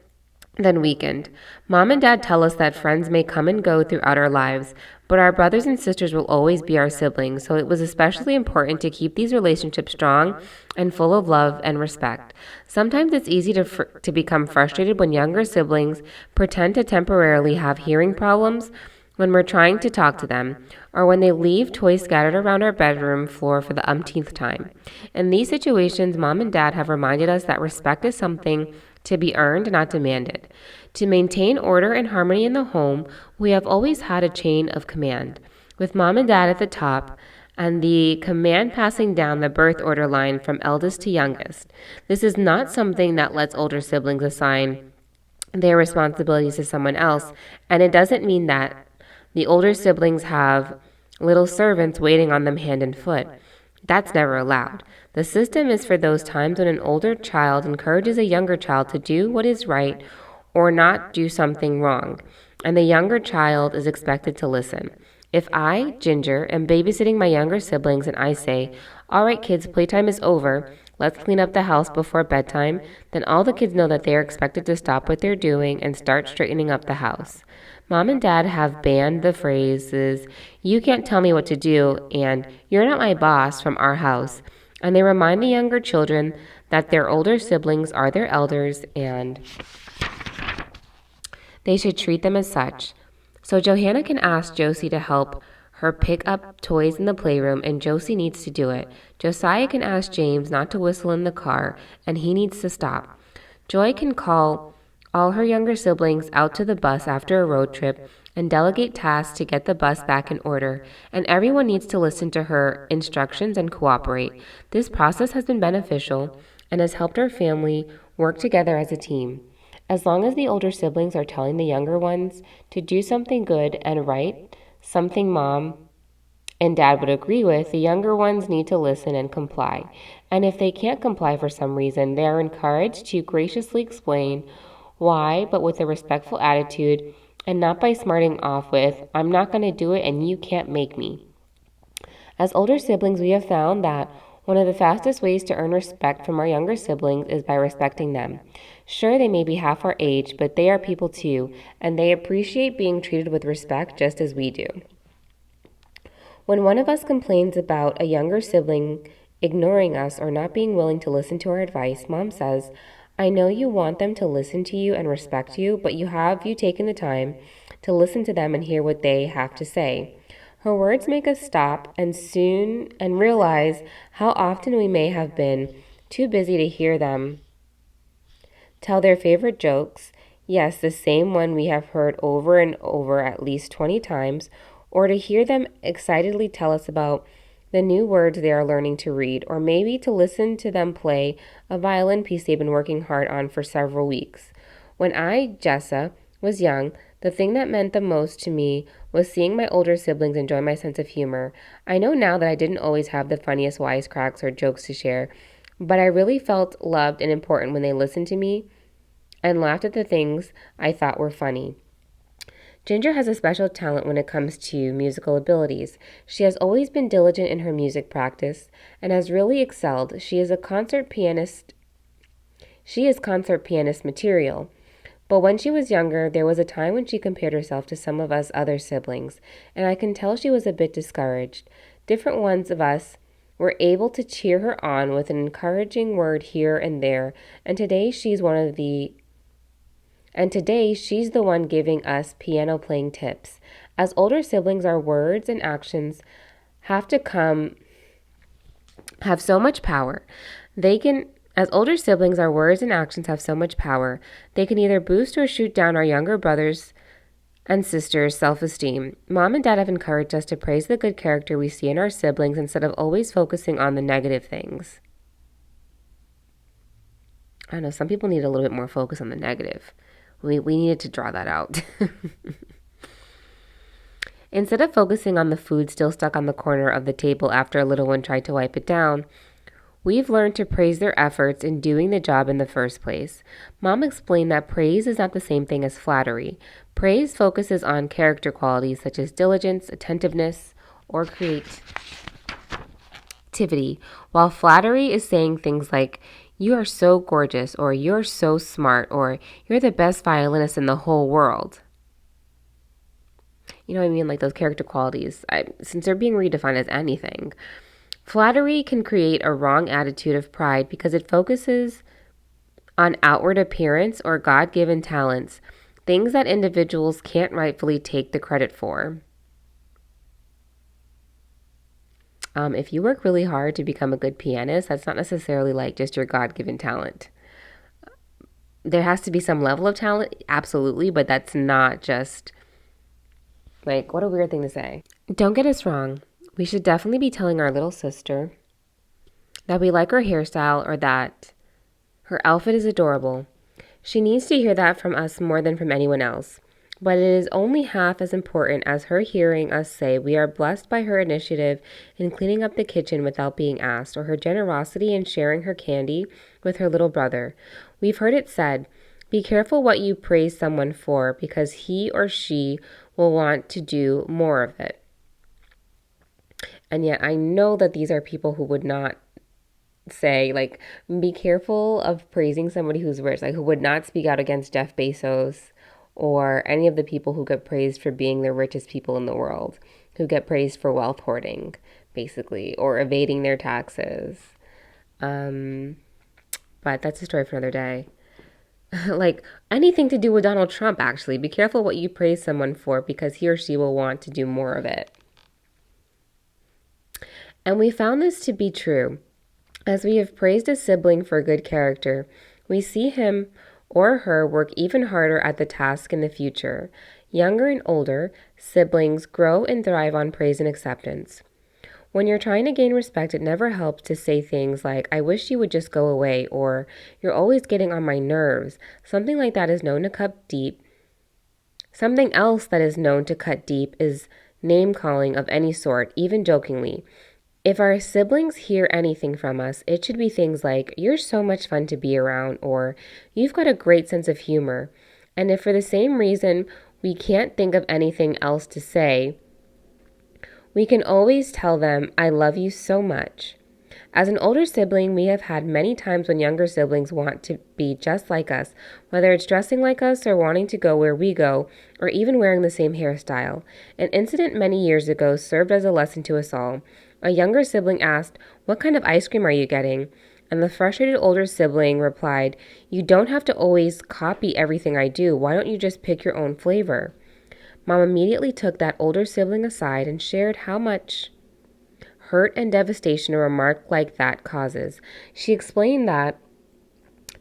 than weakened. Mom and Dad tell us that friends may come and go throughout our lives, but our brothers and sisters will always be our siblings, so it was especially important to keep these relationships strong and full of love and respect. Sometimes it's easy to become frustrated when younger siblings pretend to temporarily have hearing problems when we're trying to talk to them, or when they leave toys scattered around our bedroom floor for the umpteenth time. In these situations, Mom and Dad have reminded us that respect is something to be earned, not demanded. To maintain order and harmony in the home, we have always had a chain of command, with Mom and Dad at the top, and the command passing down the birth order line from eldest to youngest. This is not something that lets older siblings assign their responsibilities to someone else, and it doesn't mean that the older siblings have little servants waiting on them hand and foot. That's never allowed. The system is for those times when an older child encourages a younger child to do what is right or not do something wrong, and the younger child is expected to listen. If I, Ginger, am babysitting my younger siblings and I say, all right, kids, playtime is over, Let's clean up the house before bedtime. Then all the kids know that they are expected to stop what they're doing and start straightening up the house. Mom and Dad have banned the phrases, "You can't tell me what to do," and "You're not my boss" from our house. And they remind the younger children that their older siblings are their elders and they should treat them as such. So Johanna can ask Josie to help her pick up toys in the playroom, and Josie needs to do it. Josiah can ask James not to whistle in the car, and he needs to stop. Joy can call all her younger siblings out to the bus after a road trip and delegate tasks to get the bus back in order, and everyone needs to listen to her instructions and cooperate. This process has been beneficial and has helped our family work together as a team. As long as the older siblings are telling the younger ones to do something good and right, something mom and dad would agree with, the younger ones need to listen and comply. And if they can't comply for some reason, they are encouraged to graciously explain why, but with a respectful attitude and not by smarting off with, "I'm not going to do it and you can't make me." As older siblings, we have found that one of the fastest ways to earn respect from our younger siblings is by respecting them. Sure, they may be half our age, but they are people too, and they appreciate being treated with respect just as we do. When one of us complains about a younger sibling ignoring us or not being willing to listen to our advice, Mom says, "I know you want them to listen to you and respect you, but have you taken the time to listen to them and hear what they have to say?" Her words make us stop and realize how often we may have been too busy to hear them tell their favorite jokes, yes, the same one we have heard over and over at least 20 times, or to hear them excitedly tell us about the new words they are learning to read, or maybe to listen to them play a violin piece they've been working hard on for several weeks. When I, Jessa, was young, the thing that meant the most to me was seeing my older siblings enjoy my sense of humor. I know now that I didn't always have the funniest wisecracks or jokes to share, but I really felt loved and important when they listened to me and laughed at the things I thought were funny. Ginger has a special talent when it comes to musical abilities. She has always been diligent in her music practice and has really excelled. She is concert pianist material. But when she was younger, there was a time when she compared herself to some of us other siblings, and I can tell she was a bit discouraged. Different ones of us were able to cheer her on with an encouraging word here and there, and today she's the one giving us piano playing tips. As older siblings, our words and actions have so much power. As older siblings, our words and actions have so much power. They can either boost or shoot down our younger brothers and sisters' self-esteem. Mom and Dad have encouraged us to praise the good character we see in our siblings instead of always focusing on the negative things. I know some people need a little bit more focus on the negative. We needed to draw that out. Instead of focusing on the food still stuck on the corner of the table after a little one tried to wipe it down, we've learned to praise their efforts in doing the job in the first place. Mom explained that praise is not the same thing as flattery. Praise focuses on character qualities such as diligence, attentiveness, or creativity, while flattery is saying things like, "You are so gorgeous," or "You're so smart," or "You're the best violinist in the whole world." You know what I mean? Like those character qualities, since they're being redefined as anything. Flattery can create a wrong attitude of pride because it focuses on outward appearance or God-given talents, things that individuals can't rightfully take the credit for. If you work really hard to become a good pianist, that's not necessarily like just your God-given talent. There has to be some level of talent, absolutely, but that's not just, like, what a weird thing to say. Don't get us wrong. We should definitely be telling our little sister that we like her hairstyle or that her outfit is adorable. She needs to hear that from us more than from anyone else. But it is only half as important as her hearing us say we are blessed by her initiative in cleaning up the kitchen without being asked, or her generosity in sharing her candy with her little brother. We've heard it said, be careful what you praise someone for, because he or she will want to do more of it. And yet I know that these are people who would not say, like, be careful of praising somebody who's rich, like who would not speak out against Jeff Bezos or any of the people who get praised for being the richest people in the world, who get praised for wealth hoarding, basically, or evading their taxes. Um, but that's a story for another day. Like anything to do with Donald Trump, actually. Be careful what you praise someone for because he or she will want to do more of it. And we found this to be true. As we have praised a sibling for good character, we see him or her work even harder at the task in the future. Younger and older siblings grow and thrive on praise and acceptance. When you're trying to gain respect, it never helps to say things like, I wish you would just go away, or you're always getting on my nerves. Something like that is known to cut deep. Something else that is known to cut deep is name calling of any sort, even jokingly. If our siblings hear anything from us, it should be things like, you're so much fun to be around, or you've got a great sense of humor. And if for the same reason we can't think of anything else to say, we can always tell them, I love you so much. As an older sibling, we have had many times when younger siblings want to be just like us, whether it's dressing like us or wanting to go where we go, or even wearing the same hairstyle. An incident many years ago served as a lesson to us all. A younger sibling asked, what kind of ice cream are you getting? And the frustrated older sibling replied, you don't have to always copy everything I do. Why don't you just pick your own flavor? Mom immediately took that older sibling aside and shared how much hurt and devastation a remark like that causes. She explained that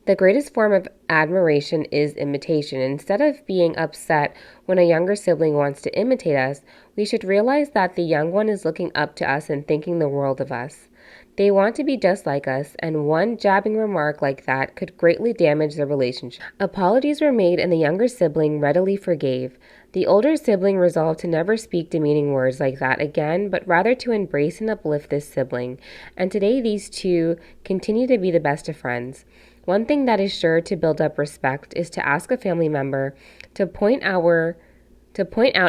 the greatest form of admiration is imitation. Instead of being upset when a younger sibling wants to imitate us, we should realize that the young one is looking up to us and thinking the world of us. They want to be just like us, and one jabbing remark like that could greatly damage the relationship. Apologies were made, and the younger sibling readily forgave. The older sibling resolved to never speak demeaning words like that again, but rather to embrace and uplift this sibling. And today these two continue to be the best of friends. One thing that is sure to build up respect is to ask a family member to point out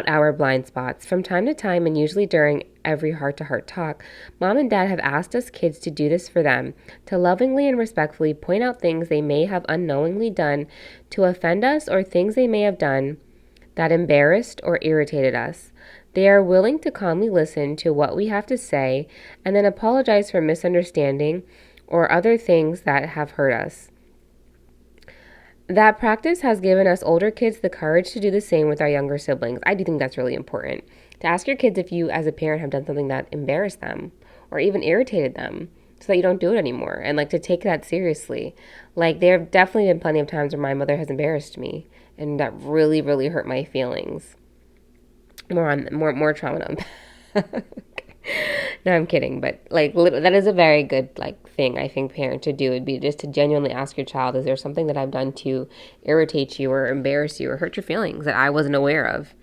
our blind spots. From time to time, and usually during every heart-to-heart talk, Mom and Dad have asked us kids to do this for them, to lovingly and respectfully point out things they may have unknowingly done to offend us or things they may have done that embarrassed or irritated us. They are willing to calmly listen to what we have to say and then apologize for misunderstanding or other things that have hurt us. That practice has given us older kids the courage to do the same with our younger siblings. I do think that's really important. To ask your kids if you, as a parent, have done something that embarrassed them or even irritated them so that you don't do it anymore. And, like, to take that seriously. Like, there have definitely been plenty of times where my mother has embarrassed me. And that really, really hurt my feelings. More trauma to unpack. No, I'm kidding, but like that is a very good like thing I think parents should do. Would be just to genuinely ask your child, is there something that I've done to irritate you or embarrass you or hurt your feelings that I wasn't aware of?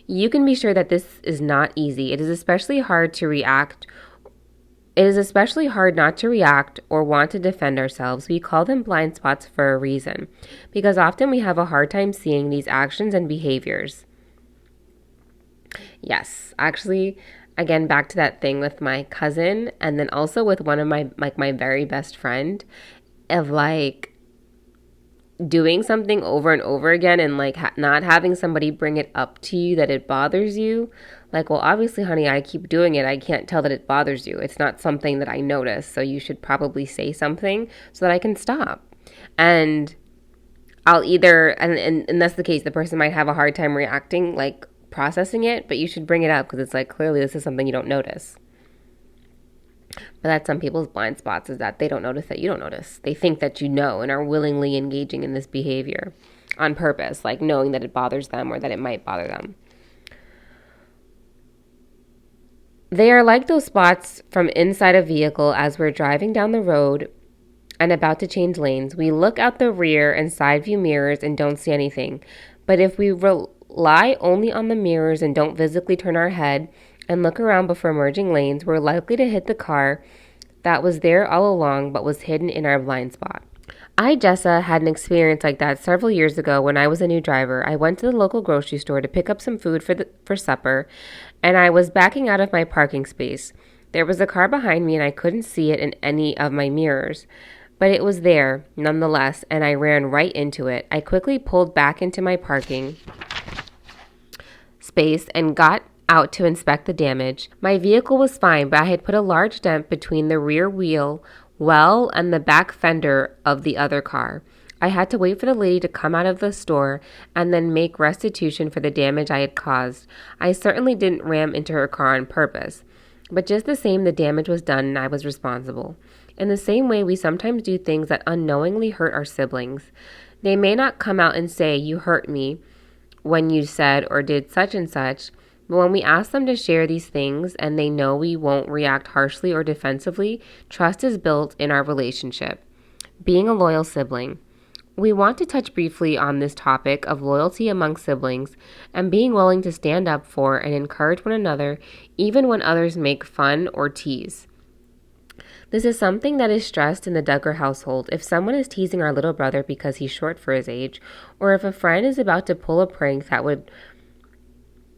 You can be sure that this is not easy. It is especially hard not to react or want to defend ourselves. We call them blind spots for a reason, because often we have a hard time seeing these actions and behaviors. Yes, actually, again, back to that thing with my cousin and then also with one of my very best friend of like doing something over and over again and like not having somebody bring it up to you that it bothers you. Like, well, obviously, honey, I keep doing it. I can't tell that it bothers you. It's not something that I notice. So you should probably say something so that I can stop. And I'll either, and that's the case, the person might have a hard time reacting, like processing it, but you should bring it up because it's like, clearly this is something you don't notice. But that's some people's blind spots, is that they don't notice that you don't notice. They think that you know and are willingly engaging in this behavior on purpose, like knowing that it bothers them or that it might bother them. They are like those spots from inside a vehicle as we're driving down the road and about to change lanes. We look out the rear and side view mirrors and don't see anything. But if we rely only on the mirrors and don't physically turn our head and look around before merging lanes, we're likely to hit the car that was there all along but was hidden in our blind spot. Jessa, had an experience like that several years ago when I was a new driver. I went to the local grocery store to pick up some food for supper, and I was backing out of my parking space. There was a car behind me and I couldn't see it in any of my mirrors. But it was there, nonetheless, and I ran right into it. I quickly pulled back into my parking space and got out to inspect the damage. My vehicle was fine, but I had put a large dent between the rear wheel well and the back fender of the other car. I had to wait for the lady to come out of the store and then make restitution for the damage I had caused. I certainly didn't ram into her car on purpose, but just the same, the damage was done and I was responsible. In the same way, we sometimes do things that unknowingly hurt our siblings. They may not come out and say, "You hurt me," when you said or did such and such, but when we ask them to share these things and they know we won't react harshly or defensively, trust is built in our relationship. Being a loyal sibling. We want to touch briefly on this topic of loyalty among siblings and being willing to stand up for and encourage one another even when others make fun or tease. This is something that is stressed in the Duggar household. If someone is teasing our little brother because he's short for his age, or if a friend is about to pull a prank that would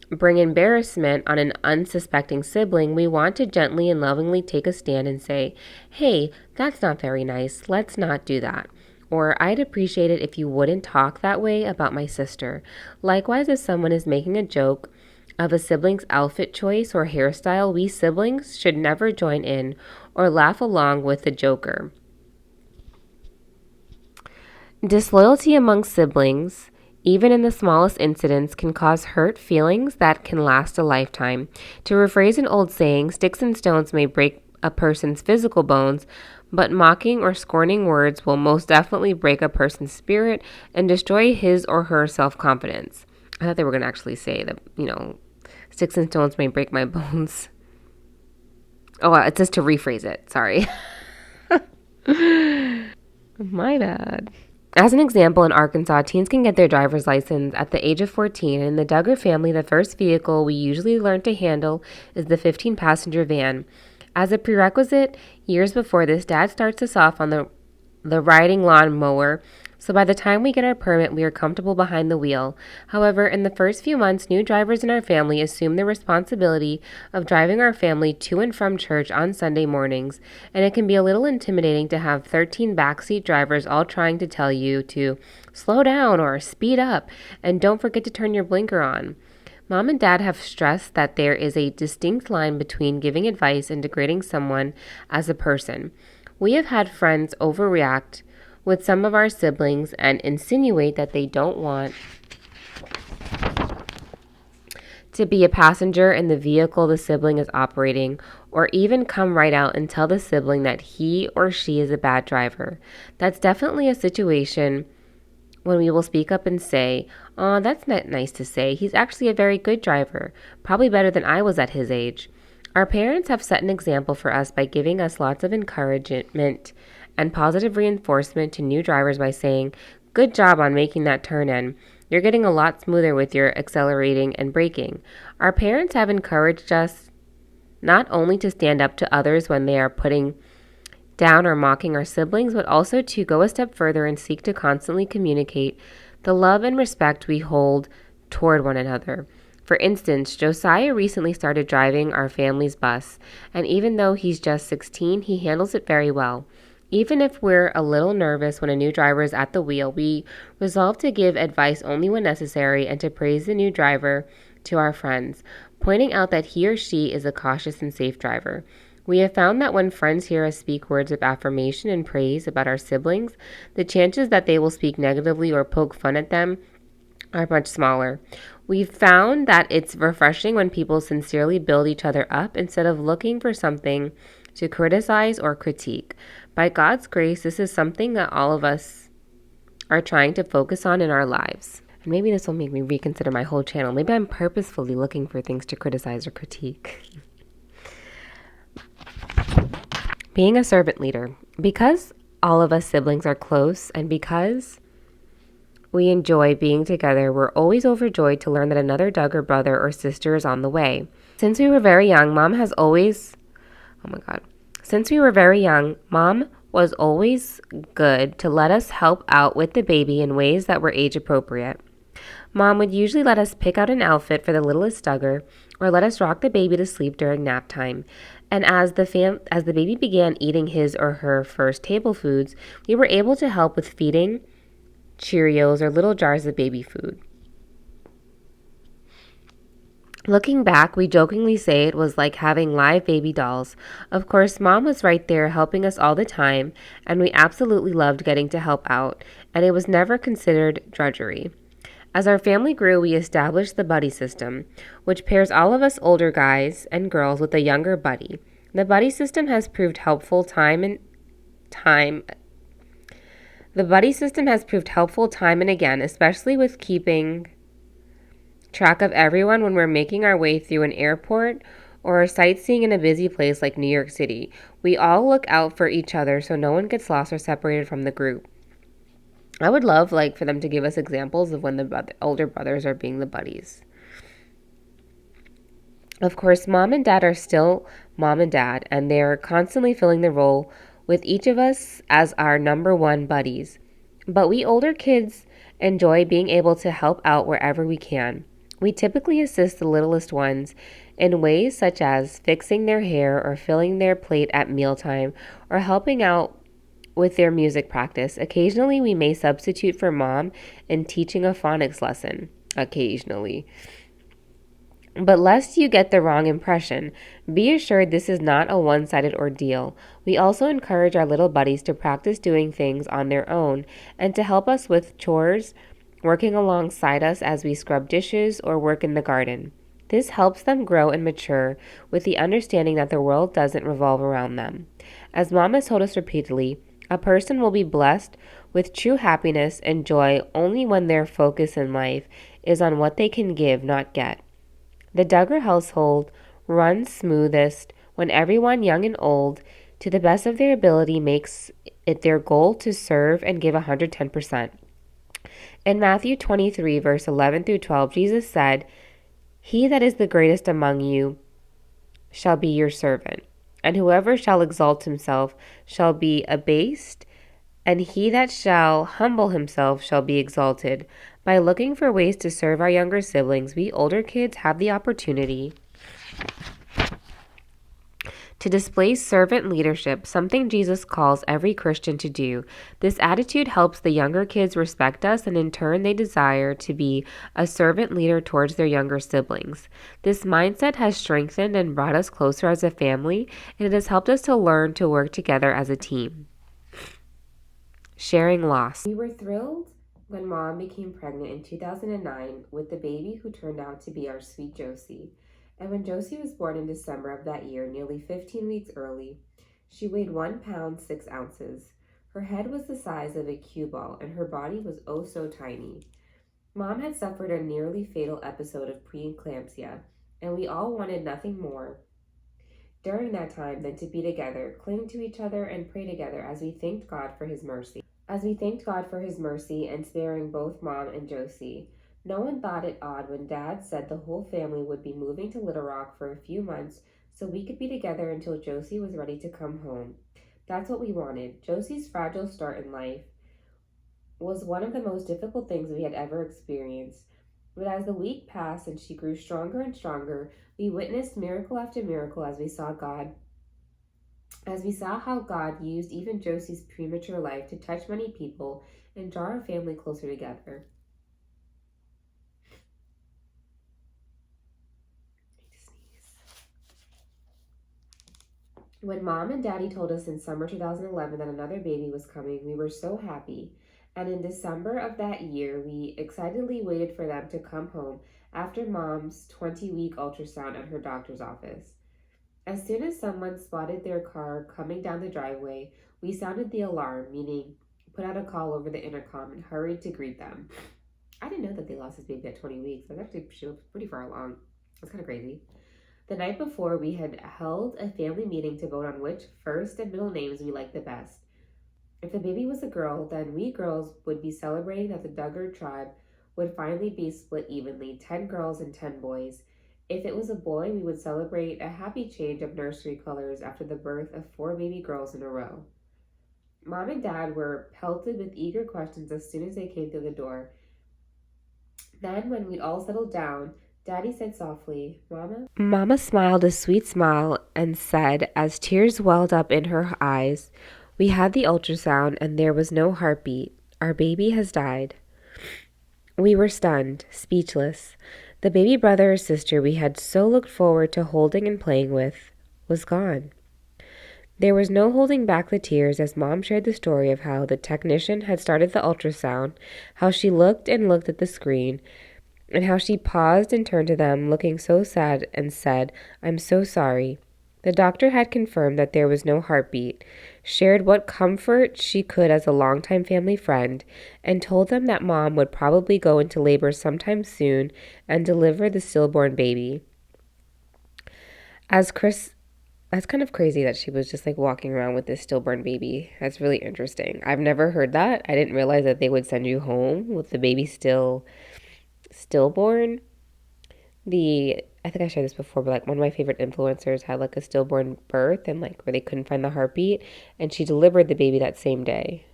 bring embarrassment on an unsuspecting sibling, we want to gently and lovingly take a stand and say, "Hey, that's not very nice. Let's not do that." Or, "I'd appreciate it if you wouldn't talk that way about my sister." Likewise, if someone is making a joke of a sibling's outfit choice or hairstyle, we siblings should never join in or laugh along with the joker. Disloyalty among siblings, even in the smallest incidents, can cause hurt feelings that can last a lifetime. To rephrase an old saying, sticks and stones may break a person's physical bones, but mocking or scorning words will most definitely break a person's spirit and destroy his or her self-confidence. I thought they were going to actually say that, sticks and stones may break my bones. Oh, it says to rephrase it. Sorry. My bad. As an example, in Arkansas, teens can get their driver's license at the age of 14. And in the Duggar family, the first vehicle we usually learn to handle is the 15-passenger van. As a prerequisite, years before this, Dad starts us off on the riding lawn mower, so by the time we get our permit, we are comfortable behind the wheel. However, in the first few months, new drivers in our family assume the responsibility of driving our family to and from church on Sunday mornings, and it can be a little intimidating to have 13 backseat drivers all trying to tell you to slow down or speed up, and don't forget to turn your blinker on. Mom and Dad have stressed that there is a distinct line between giving advice and degrading someone as a person. We have had friends overreact with some of our siblings and insinuate that they don't want to be a passenger in the vehicle the sibling is operating, or even come right out and tell the sibling that he or she is a bad driver. That's definitely a situation when we will speak up and say, "Oh, that's not nice to say. He's actually a very good driver, probably better than I was at his age." Our parents have set an example for us by giving us lots of encouragement and positive reinforcement to new drivers by saying, "Good job on making that turn in. You're getting a lot smoother with your accelerating and braking." Our parents have encouraged us not only to stand up to others when they are putting down or mocking our siblings, but also to go a step further and seek to constantly communicate the love and respect we hold toward one another. For instance, Josiah recently started driving our family's bus, and even though he's just 16, he handles it very well. Even if we're a little nervous when a new driver is at the wheel, we resolve to give advice only when necessary and to praise the new driver to our friends, pointing out that he or she is a cautious and safe driver. We have found that when friends hear us speak words of affirmation and praise about our siblings, the chances that they will speak negatively or poke fun at them are much smaller. We've found that it's refreshing when people sincerely build each other up instead of looking for something to criticize or critique. By God's grace, this is something that all of us are trying to focus on in our lives. And maybe this will make me reconsider my whole channel. Maybe I'm purposefully looking for things to criticize or critique. Being a servant leader. Because all of us siblings are close and because we enjoy being together, we're always overjoyed to learn that another Duggar brother or sister is on the way. Since we were very young, Mom was always good to let us help out with the baby in ways that were age appropriate. Mom would usually let us pick out an outfit for the littlest Duggar or let us rock the baby to sleep during nap time. And as the baby began eating his or her first table foods, we were able to help with feeding Cheerios or little jars of baby food. Looking back, we jokingly say it was like having live baby dolls. Of course, Mom was right there helping us all the time, and we absolutely loved getting to help out, and it was never considered drudgery. As our family grew, we established the buddy system, which pairs all of us older guys and girls with a younger buddy. The buddy system has proved helpful time and again, especially with keeping track of everyone when we're making our way through an airport or sightseeing in a busy place like New York City. We all look out for each other so no one gets lost or separated from the group. I would love for them to give us examples of when the older brothers are being the buddies. Of course, Mom and Dad are still Mom and Dad, and they're constantly filling the role with each of us as our number one buddies. But we older kids enjoy being able to help out wherever we can. We typically assist the littlest ones in ways such as fixing their hair or filling their plate at mealtime or helping out with their music practice. Occasionally, we may substitute for Mom in teaching a phonics lesson. Occasionally. But lest you get the wrong impression, be assured this is not a one-sided ordeal. We also encourage our little buddies to practice doing things on their own and to help us with chores, working alongside us as we scrub dishes or work in the garden. This helps them grow and mature with the understanding that the world doesn't revolve around them. As Mom has told us repeatedly, a person will be blessed with true happiness and joy only when their focus in life is on what they can give, not get. The Duggar household runs smoothest when everyone, young and old, to the best of their ability, makes it their goal to serve and give 110%. In Matthew 23, verse 11 through 12, Jesus said, "He that is the greatest among you shall be your servant, and whoever shall exalt himself shall be abased, and he that shall humble himself shall be exalted." By looking for ways to serve our younger siblings, we older kids have the opportunity to display servant leadership, something Jesus calls every Christian to do. This attitude helps the younger kids respect us, and in turn they desire to be a servant leader towards their younger siblings. This mindset has strengthened and brought us closer as a family, and it has helped us to learn to work together as a team. Sharing loss. We were thrilled when Mom became pregnant in 2009 with the baby who turned out to be our sweet Josie. And when Josie was born in December of that year, nearly 15 weeks early, she weighed 1 pound 6 ounces. Her head was the size of a cue ball, and her body was oh so tiny. Mom had suffered a nearly fatal episode of preeclampsia, and we all wanted nothing more during that time than to be together, cling to each other, and pray together as we thanked God for His mercy. In sparing both Mom and Josie. No one thought it odd when Dad said the whole family would be moving to Little Rock for a few months so we could be together until Josie was ready to come home. That's what we wanted. Josie's fragile start in life was one of the most difficult things we had ever experienced. But as the week passed and she grew stronger and stronger, we witnessed miracle after miracle as we saw how God used even Josie's premature life to touch many people and draw our family closer together. When Mom and Daddy told us in summer 2011 that another baby was coming, we were so happy. And in December of that year, we excitedly waited for them to come home after Mom's 20-week ultrasound at her doctor's office. As soon as someone spotted their car coming down the driveway, we sounded the alarm, meaning put out a call over the intercom and hurried to greet them. I didn't know that they lost this baby at 20 weeks. She was pretty far along. That's kind of crazy. The night before, we had held a family meeting to vote on which first and middle names we liked the best. If the baby was a girl, then we girls would be celebrating that the Duggar tribe would finally be split evenly, 10 girls and 10 boys. If it was a boy, we would celebrate a happy change of nursery colors after the birth of 4 baby girls in a row. Mom and Dad were pelted with eager questions as soon as they came through the door. Then, when we'd all settled down, Daddy said softly, Mama? Mama smiled a sweet smile and said, as tears welled up in her eyes, we had the ultrasound and there was no heartbeat. Our baby has died. We were stunned, speechless. The baby brother or sister we had so looked forward to holding and playing with was gone. There was no holding back the tears as Mom shared the story of how the technician had started the ultrasound, how she looked and looked at the screen, and how she paused and turned to them, looking so sad, and said, I'm so sorry. The doctor had confirmed that there was no heartbeat, shared what comfort she could as a longtime family friend, and told them that Mom would probably go into labor sometime soon and deliver the stillborn baby. That's kind of crazy that she was just like walking around with this stillborn baby. That's really interesting. I've never heard that. I didn't realize that they would send you home with the baby stillborn. I think I shared this before, but like one of my favorite influencers had like a stillborn birth and like where they couldn't find the heartbeat, and she delivered the baby that same day.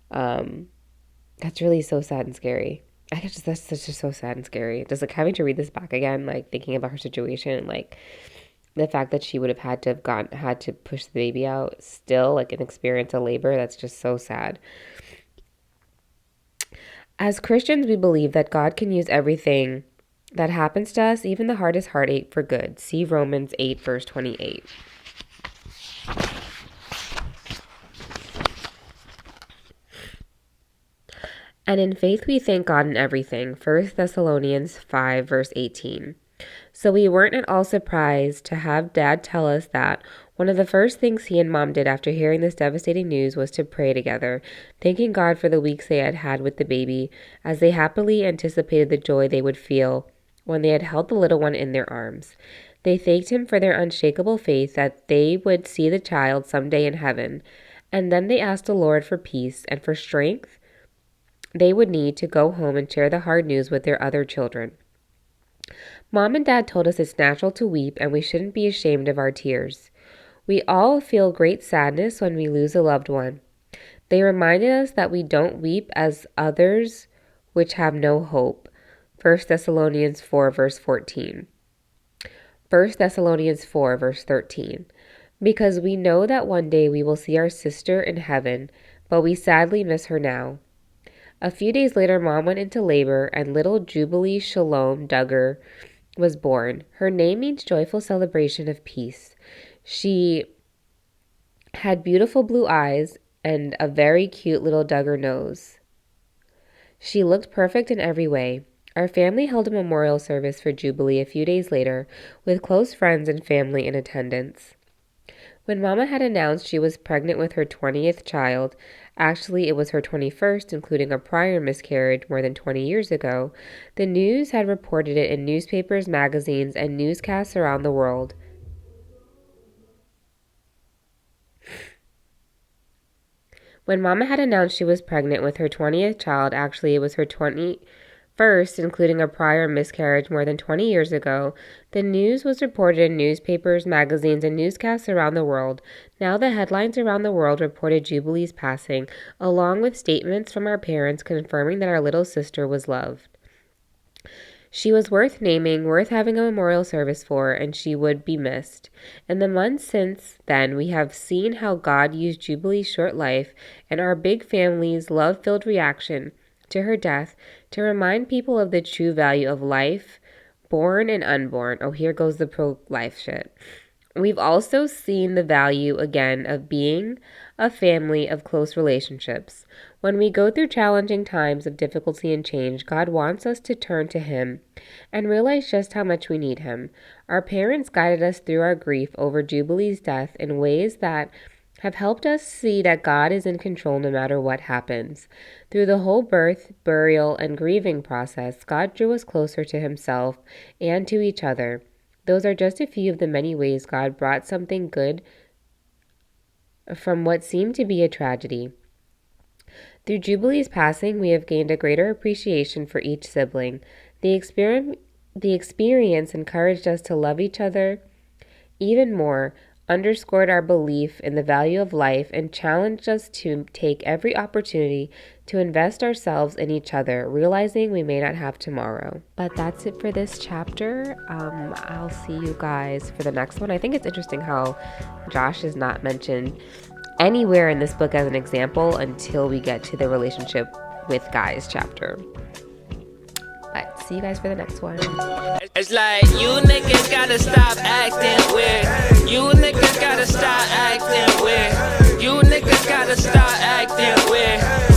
That's really so sad and scary. I guess that's just so sad and scary. Just like having to read this back again, like thinking about her situation, like the fact that she would have had to push the baby out still, like an experience of labor, that's just so sad. As Christians, we believe that God can use everything that happens to us, even the hardest heartache, for good. See Romans 8, verse 28. And in faith we thank God in everything. 1 Thessalonians 5, verse 18. So we weren't at all surprised to have Dad tell us that one of the first things he and Mom did after hearing this devastating news was to pray together, thanking God for the weeks they had had with the baby, as they happily anticipated the joy they would feel when they had held the little one in their arms. They thanked him for their unshakable faith that they would see the child someday in heaven, and then they asked the Lord for peace and for strength they would need to go home and share the hard news with their other children. Mom and Dad told us it's natural to weep and we shouldn't be ashamed of our tears. We all feel great sadness when we lose a loved one. They reminded us that we don't weep as others which have no hope. 1 Thessalonians 4, verse 14. 1 Thessalonians 4, verse 13. Because we know that one day we will see our sister in heaven, but we sadly miss her now. A few days later, Mom went into labor, and little Jubilee Shalom Duggar was born. Her name means joyful celebration of peace. She had beautiful blue eyes and a very cute little Duggar nose. She looked perfect in every way. Our family held a memorial service for Jubilee a few days later, with close friends and family in attendance. When Mama had announced she was pregnant with her 20th child, actually it was her 21st, including a prior miscarriage more than 20 years ago, the news had reported it in newspapers, magazines, and newscasts around the world. When Mama had announced she was pregnant with her 20th child, actually it was her 21st, including a prior miscarriage more than 20 years ago, the news was reported in newspapers, magazines, and newscasts around the world. Now the headlines around the world reported Jubilee's passing, along with statements from our parents confirming that our little sister was loved. She was worth naming, worth having a memorial service for, and she would be missed. In the months since then, we have seen how God used Jubilee's short life and our big family's love-filled reaction to her death to remind people of the true value of life, born and unborn. Oh, here goes the pro-life shit. We've also seen the value again of being a family of close relationships. When we go through challenging times of difficulty and change, God wants us to turn to Him and realize just how much we need Him. Our parents guided us through our grief over Jubilee's death in ways that have helped us see that God is in control no matter what happens. Through the whole birth, burial, and grieving process, God drew us closer to Himself and to each other. Those are just a few of the many ways God brought something good from what seemed to be a tragedy. Through Jubilee's passing, we have gained a greater appreciation for each sibling. The experience encouraged us to love each other even more, underscored our belief in the value of life and challenged us to take every opportunity to invest ourselves in each other, realizing we may not have tomorrow. But that's it for this chapter. I'll see you guys for the next one. I think it's interesting how Josh is not mentioned anywhere in this book as an example until we get to the relationship with guys chapter. But see you guys for the next one. It's like you niggas gotta stop acting weird. You niggas gotta stop acting weird. You niggas gotta stop acting weird.